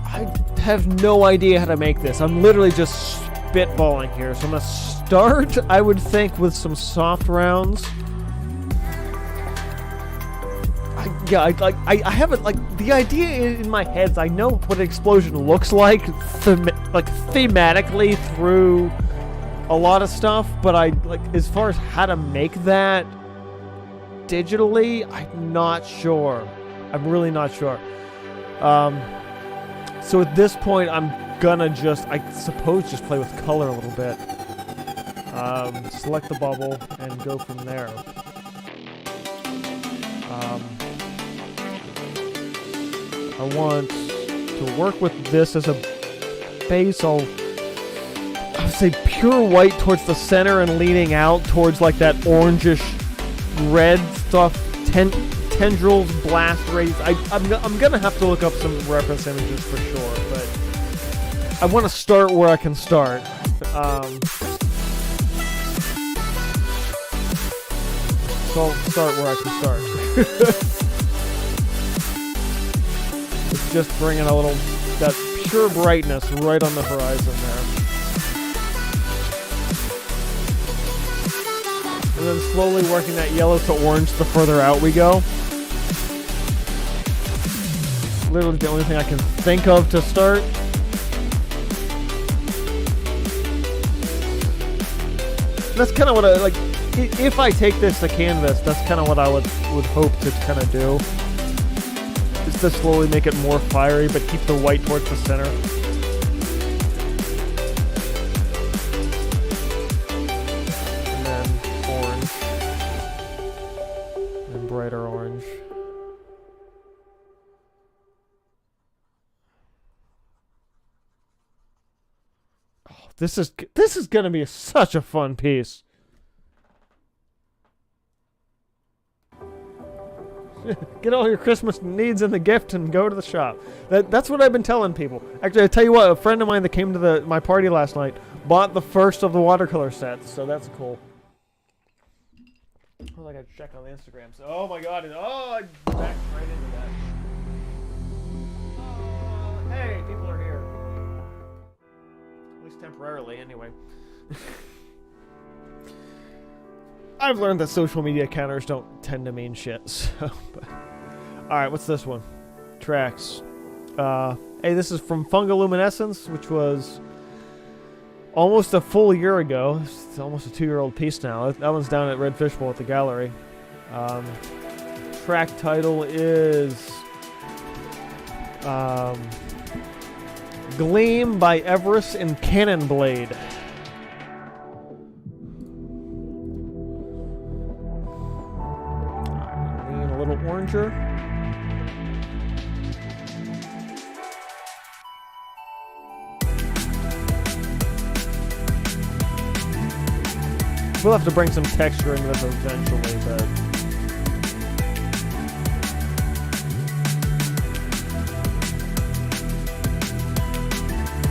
I have no idea how to make this. I'm literally just spitballing here, so I'm gonna start, I would think, with some soft rounds. I haven't, like, the idea in my head is I know what an explosion looks like, thematically through a lot of stuff, but as far as how to make that digitally, I'm not sure. I'm really not sure. So at this point, I'm gonna I suppose, just play with color a little bit. Select the bubble and go from there. I want to work with this as a base. I would say pure white towards the center and leaning out towards like that orangish red stuff, tendrils, blast rays. I'm gonna have to look up some reference images for sure, but I want to start where I can start. So I'll start where I can start. It's just bringing a little, that pure brightness right on the horizon there. And then slowly working that yellow to orange the further out we go. Literally the only thing I can think of to start. That's kind of what I, like, if I take this to canvas, that's kind of what I would hope to kind of do. Is to slowly make it more fiery, but keep the white towards the center. And then orange. And brighter orange. Oh, this is gonna be such a fun piece. Get all your Christmas needs in the gift and go to the shop. That's what I've been telling people. Actually, I tell you what, a friend of mine that came to my party last night bought the first of the watercolor sets, so that's cool. Well, I gotta check on the Instagram. So, oh my god, I backed right into that. Hey, people are here. At least temporarily, anyway. I've learned that social media counters don't tend to mean shit, so... Alright, what's this one? Tracks. Hey, this is from Fungoluminescence, which was almost a full year ago. It's almost a 2-year-old piece now. That one's down at Red Fishbowl at the gallery. Track title is... Gleam by Everest and Cannon Blade. Oranger. We'll have to bring some texture into this eventually, but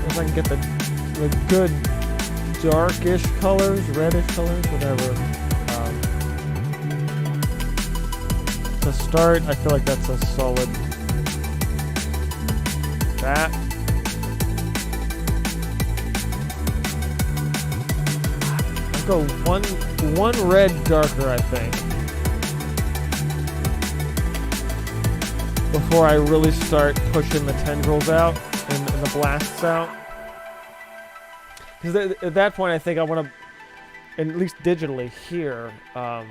if I can get the good darkish colors, reddish colors, whatever. To start, I feel like that's a solid. That. go one red darker, I think, before I really start pushing the tendrils out and the blasts out. Because at that point, I think I want to, at least digitally here, I'm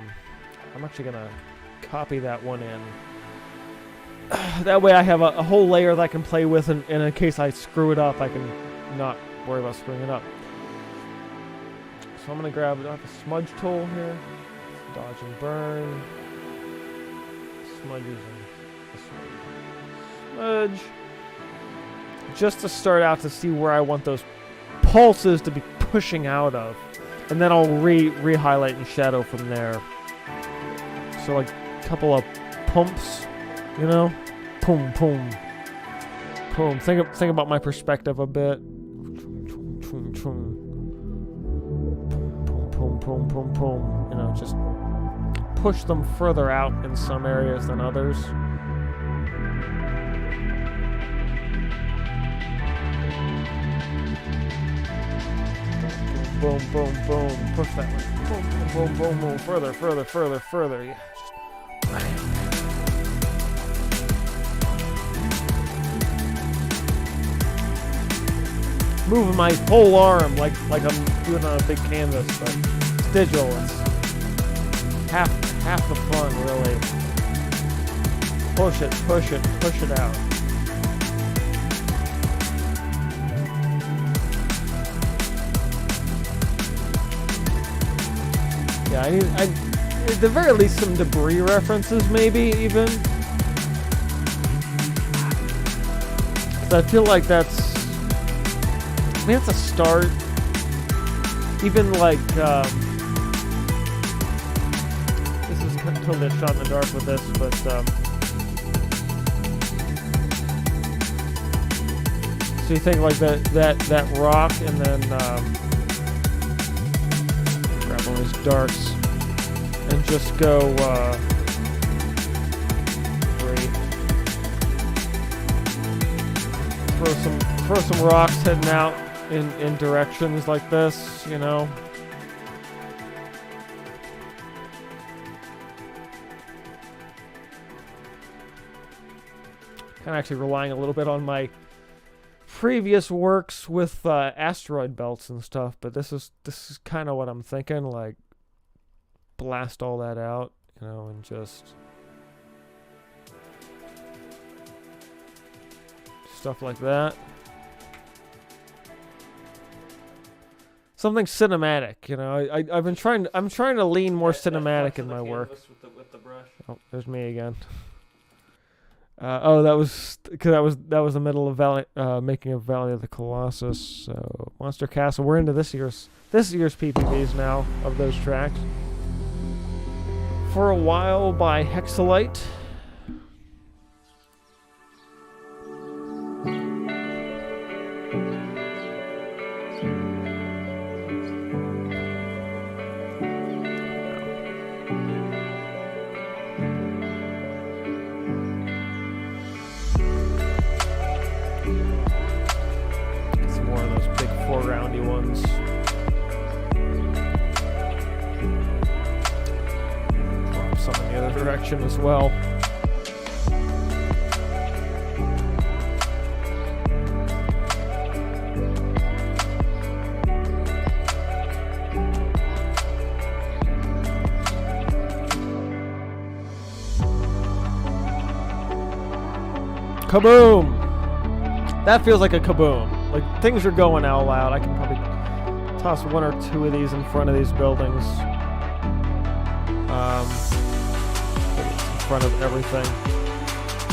actually going to copy that one in. That way I have a whole layer that I can play with, and in case I screw it up, I can not worry about screwing it up. So I'm going to grab a smudge tool here, dodge and burn, smudge using smudge, just to start out to see where I want those pulses to be pushing out of, and then I'll re-highlight and shadow from there. So like a couple of pumps, you know, boom, boom, boom. Think about my perspective a bit. Boom, boom, boom, boom. You know, just push them further out in some areas than others. Boom, boom, boom. Push that one. Boom, boom, boom, boom. Further, further, further, further. Yeah, just bam. Moving my whole arm like I'm doing on a big canvas, but it's digital. It's half the fun, really. Push it, push it, push it out. Yeah, I at the very least some debris references, maybe even. I feel like that's. I mean, it's a start. Even like, this is totally a shot in the dark with this, but so you think like that rock, and then grab one of these darks and just go throw some rocks heading out in directions like this, you know. Kind of actually relying a little bit on my previous works with asteroid belts and stuff, but this is kind of what I'm thinking, like blast all that out, you know, and just stuff like that. Something cinematic, you know. I'm trying to lean more cinematic in my work. With the brush. Oh, there's me again. That was because that was the middle of making of Valley of the Colossus. So Monster Castle. We're into this year's PPVs now of those tracks. For a While by Hexalite. Foregroundy ones. Drop some in the other direction as well. Kaboom! That feels like a kaboom. Like, things are going all out. I can probably toss one or two of these in front of these buildings. In front of everything.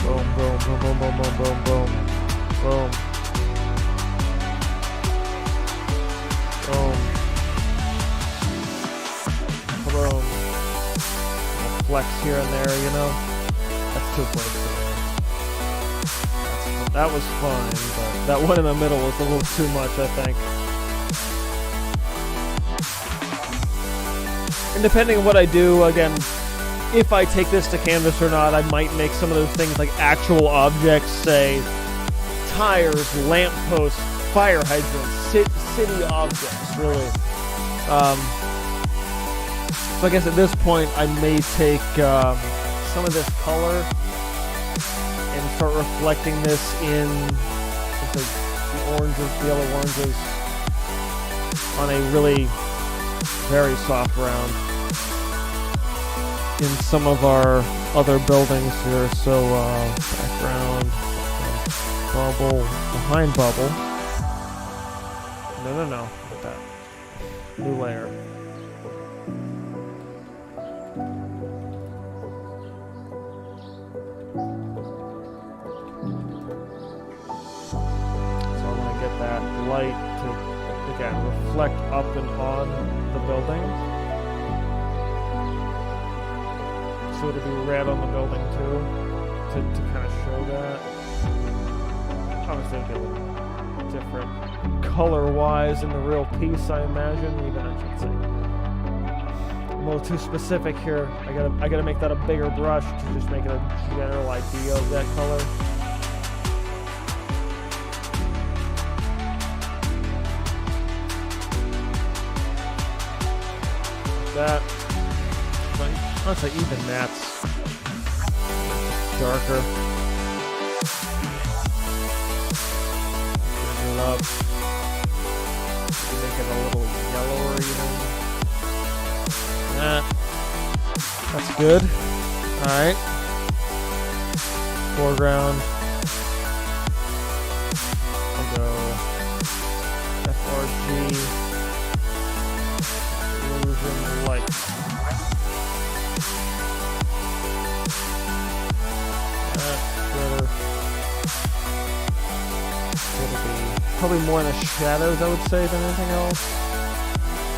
Boom, boom, boom, boom, boom, boom, boom, boom. Boom. Boom. Boom. Flex here and there, you know? That's too flex. That was fun, but that one in the middle was a little too much, I think. And depending on what I do, again, if I take this to canvas or not, I might make some of those things like actual objects, say tires, lampposts, fire hydrants, city objects, really. So I guess at this point I may take some of this color and start reflecting this in the oranges, the yellow oranges, on a really very soft ground in some of our other buildings here. So background, bubble, behind bubble. No, look at that. New layer. So I want to get that light to, again, reflect up and on the building. So it'll be red on the building too, to kind of show that. Obviously it'll be a little different color-wise in the real piece, I imagine. Even I should say. I'm a little too specific here. I gotta make that a bigger brush to just make it a general idea of that color. That. Honestly, even that's darker. Up. Make it a little yellower even. That's good. Alright. Foreground. I'll go FRG. Illusion light. That's better. Probably more in the shadows, I would say, than anything else.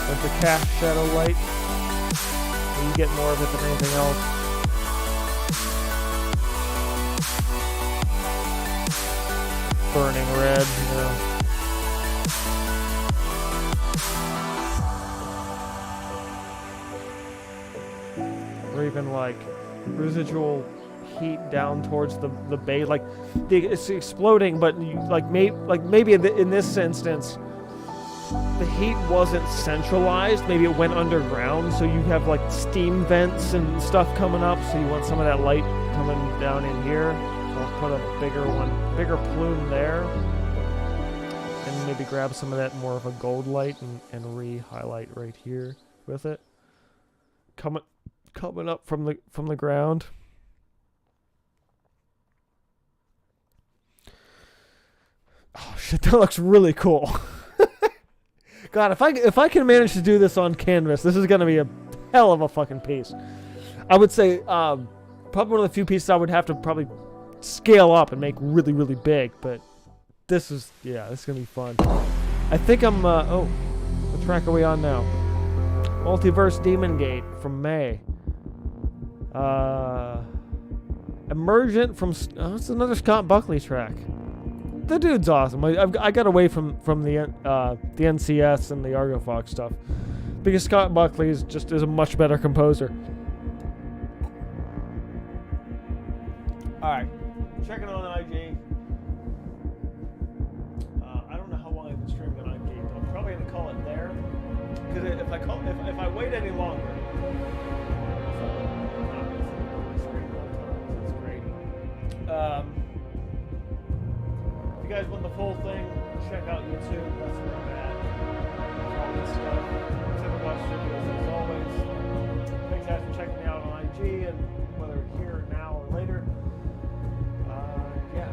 Like the cast shadow light. You get more of it than anything else. Burning red, you know. Or even like residual heat down towards the base, like it's exploding, but maybe in this instance the heat wasn't centralized. Maybe it went underground, so you have like steam vents and stuff coming up, so you want some of that light coming down in here. So I'll put a bigger plume there, and maybe grab some of that more of a gold light and re-highlight right here with it, coming up from the ground. Oh shit, that looks really cool. God, if I can manage to do this on canvas, this is gonna be a hell of a fucking piece. I would say probably one of the few pieces I would have to probably scale up and make really, really big, but this is gonna be fun. I think I'm what track are we on now? Multiverse Demon Gate from May. Emergent from it's another Scott Buckley track. The dude's awesome. I got away from the NCS and the Argo Fox stuff because Scott Buckley is a much better composer. All right, checking on IG. I don't know how long I've been streaming on IG, but I'm probably gonna call it there because if I wait any longer. That's great. If you guys want the full thing, check out YouTube. That's where I'm at. All this stuff. Take a watch videos as always. Thanks guys for checking me out on IG, and whether here now or later. Yeah.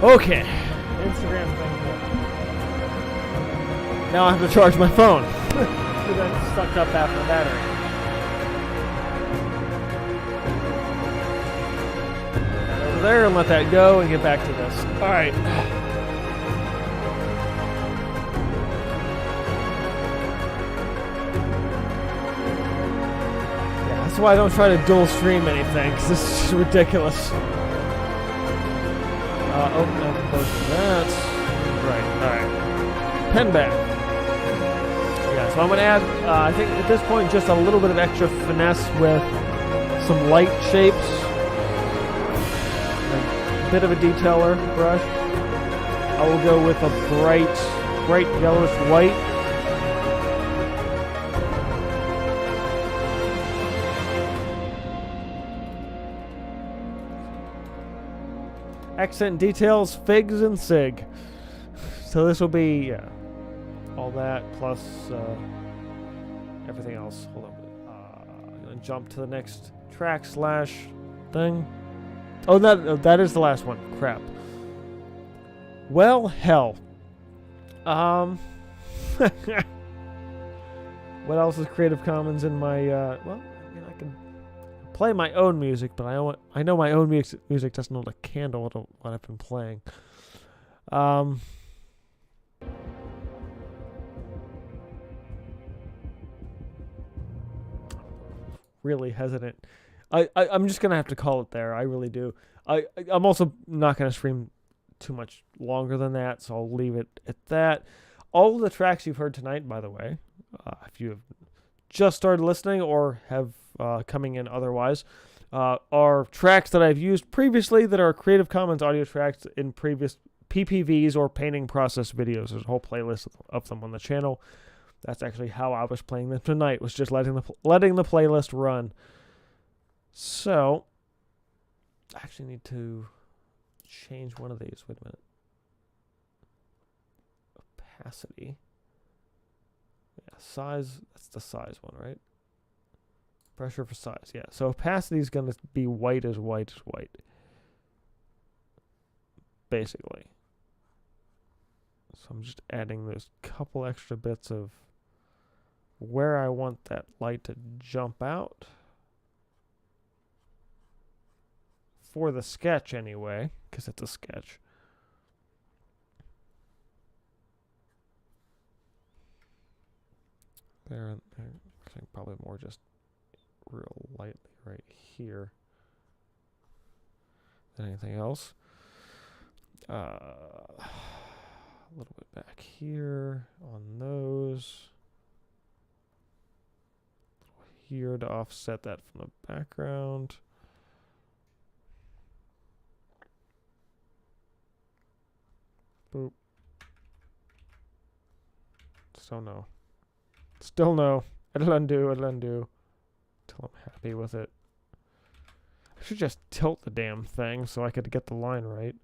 Okay. Instagram thing here. Now I have to charge my phone. Because I sucked up half the battery. Over there and let that go and get back to this. Alright. Yeah, that's why I don't try to dual stream anything, because this is ridiculous. Oh, no, that's right. Alright. Pen back. Yeah, so I'm going to add, I think at this point, just a little bit of extra finesse with some light shapes. A bit of a detailer brush. I will go with a bright yellowish white. Accent details, figs and sig. So this will be all that plus everything else. Hold on. I'm gonna jump to the next track / thing. Oh, that is the last one. Crap. Well, hell. What else is Creative Commons in my? Well, I mean, I can play my own music, but I know my own music doesn't hold a candle to what I've been playing. Really hesitant. I'm just gonna have to call it there. I really do. I'm also not gonna stream too much longer than that, so I'll leave it at that. All of the tracks you've heard tonight, by the way, if you have just started listening or have coming in otherwise, are tracks that I've used previously that are Creative Commons audio tracks in previous PPVs or painting process videos. There's a whole playlist of them on the channel. That's actually how I was playing them tonight, was just letting the playlist run. So, I actually need to change one of these. Wait a minute. Opacity. Yeah, size. That's the size one, right? Pressure for size. Yeah, so opacity is going to be white as white as white. Basically. So I'm just adding those couple extra bits of where I want that light to jump out. For the sketch anyway, because it's a sketch. There, I think probably more just real lightly right here than anything else. A little bit back here on those. Here to offset that from the background. Boop. Still no. Still no. It'll undo. Till I'm happy with it. I should just tilt the damn thing so I could get the line right.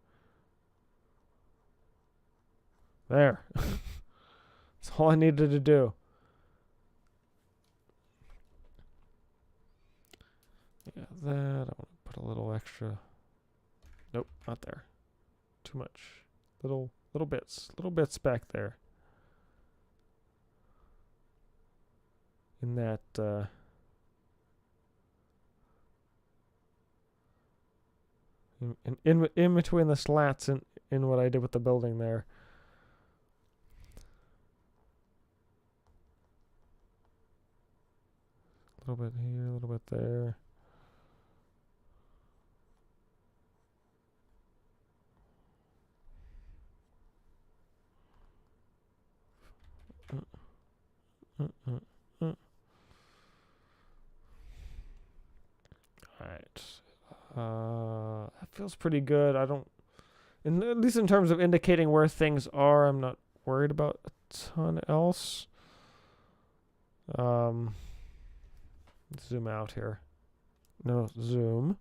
There. That's all I needed to do. Yeah, that. I want to put a little extra. Nope, not there. Too much. Little bits back there. In that in between the slats in what I did with the building there. A little bit here, a little bit there. Alright. That feels pretty good. I don't, at least in terms of indicating where things are, I'm not worried about a ton else. Zoom out here. No, zoom.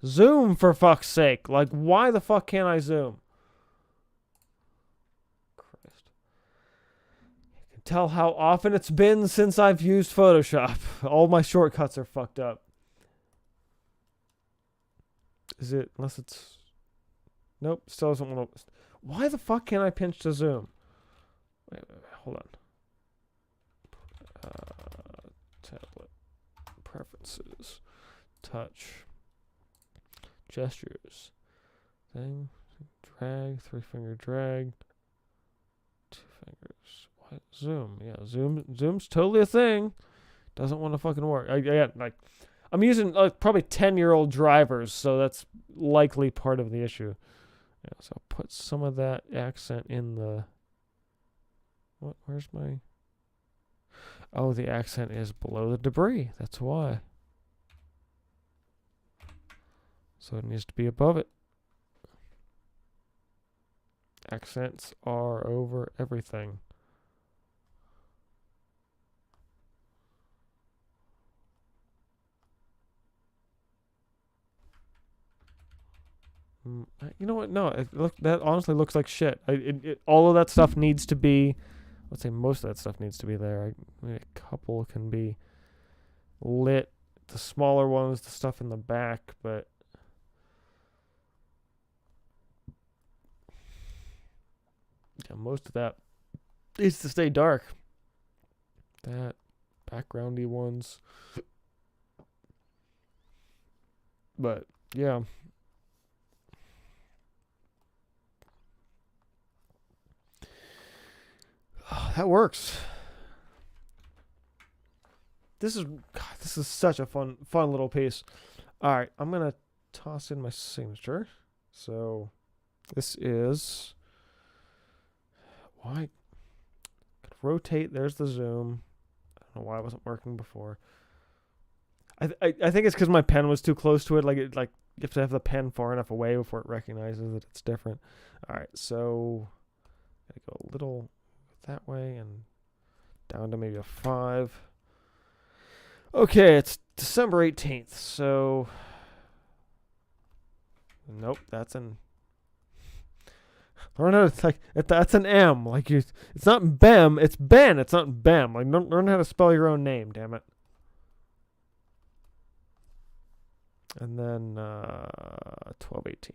Zoom, for fuck's sake. Like, why the fuck can't I zoom? Christ. You can tell how often it's been since I've used Photoshop. All my shortcuts are fucked up. Is it, unless it's Nope, still doesn't want to. Why the fuck can't I pinch to zoom? Wait, hold on. Tablet. Preferences. Touch. Gestures. Thing. Drag. 3-finger drag. 2 fingers. What? Zoom. Yeah, zoom's totally a thing. Doesn't want to fucking work. I'm using probably 10-year-old drivers, so that's likely part of the issue. Yeah, so I'll put some of that accent in the. What? Where's my? Oh, the accent is below the debris. That's why. So it needs to be above it. Accents are over everything. You know what? No, that honestly looks like shit. All of that stuff needs to be. Let's say most of that stuff needs to be there. Maybe a couple can be lit. The smaller ones, the stuff in the back, but. Yeah, most of that needs to stay dark. That backgroundy ones. But yeah. That works. This is such a fun little piece. All right, I'm gonna toss in my signature. So this is why rotate. There's the zoom. I don't know why it wasn't working before. I think it's because my pen was too close to it. You have to have the pen far enough away before it recognizes that it's different. All right, so gotta go a little that way and down to maybe a 5. Okay, it's December 18th, so nope, that's an learn how to that's an M. It's not Bem, it's Ben, it's not Bem. Learn how to spell your own name, damn it. And then 1218.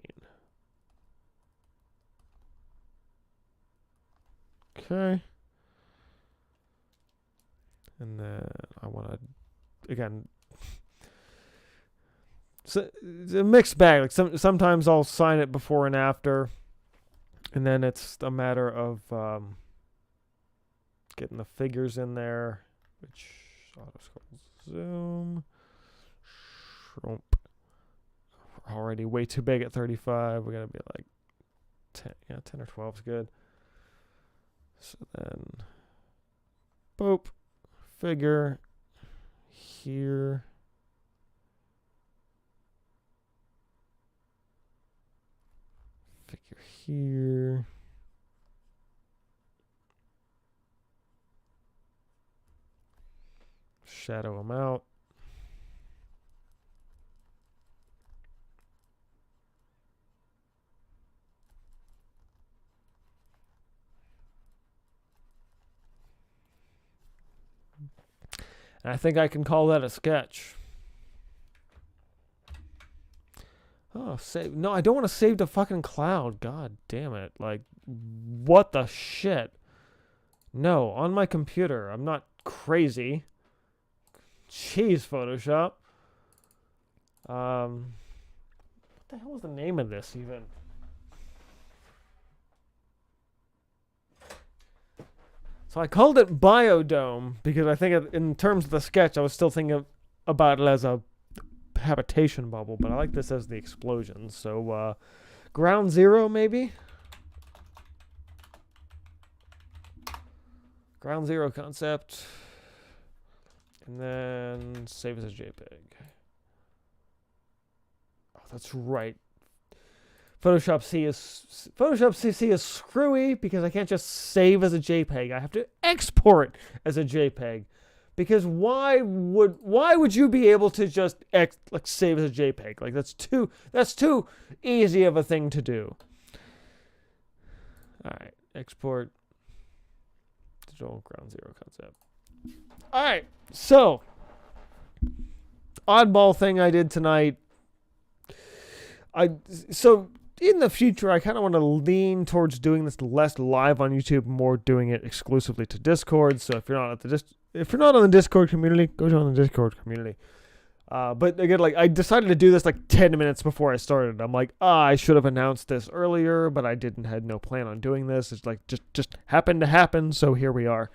Okay. And then I want to, again, so it's a mixed bag. Sometimes I'll sign it before and after, and then it's a matter of getting the figures in there, which auto scroll zoom. Shrump. We're already way too big at 35. We gotta be like 10. Yeah, 10 or 12 is good. So then, boop, figure here. Figure here. Shadow them out. And I think I can call that a sketch. Oh, save. No, I don't want to save to fucking cloud. God damn it. What the shit? No, on my computer. I'm not crazy. Jeez, Photoshop. What the hell is the name of this even? So I called it Biodome because I think in terms of the sketch, I was still thinking about it as a habitation bubble, but I like this as the explosion. So Ground Zero, maybe? Ground Zero concept. And then save as a JPEG. Oh, that's right. Photoshop CC is screwy because I can't just save as a JPEG. I have to export as a JPEG. Because why would you be able to just save as a JPEG? That's too easy of a thing to do. All right, export digital Ground Zero concept. All right, so oddball thing I did tonight. in the future, I kind of want to lean towards doing this less live on YouTube, more doing it exclusively to Discord. So if you're not on the Discord community, go join the Discord community. But again, like I decided to do this like 10 minutes before I started. I'm like, I should have announced this earlier, but I had no plan on doing this. It's like just happened to happen, so here we are.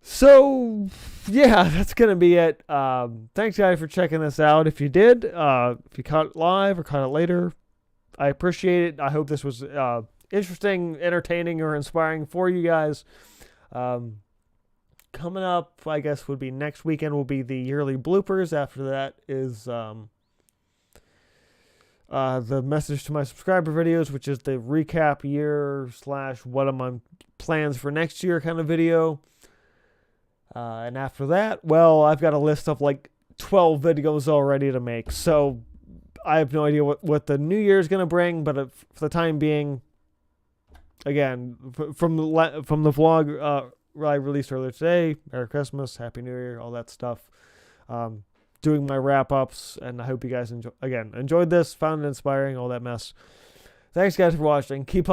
So yeah, that's gonna be it. Thanks guys for checking this out. If you did, if you caught it live or caught it later, I appreciate it. I hope this was interesting, entertaining, or inspiring for you guys. Coming up, I guess, would be next weekend will be the yearly bloopers. After that is the message to my subscriber videos, which is the recap year / what are my plans for next year kind of video. And after that, well, I've got a list of like 12 videos already to make. So I have no idea what the new year is going to bring, but for the time being, again, from the vlog I released earlier today, Merry Christmas, Happy New Year, all that stuff. Doing my wrap-ups, and I hope you guys enjoyed this, found it inspiring, all that mess. Thanks, guys, for watching. Keep up.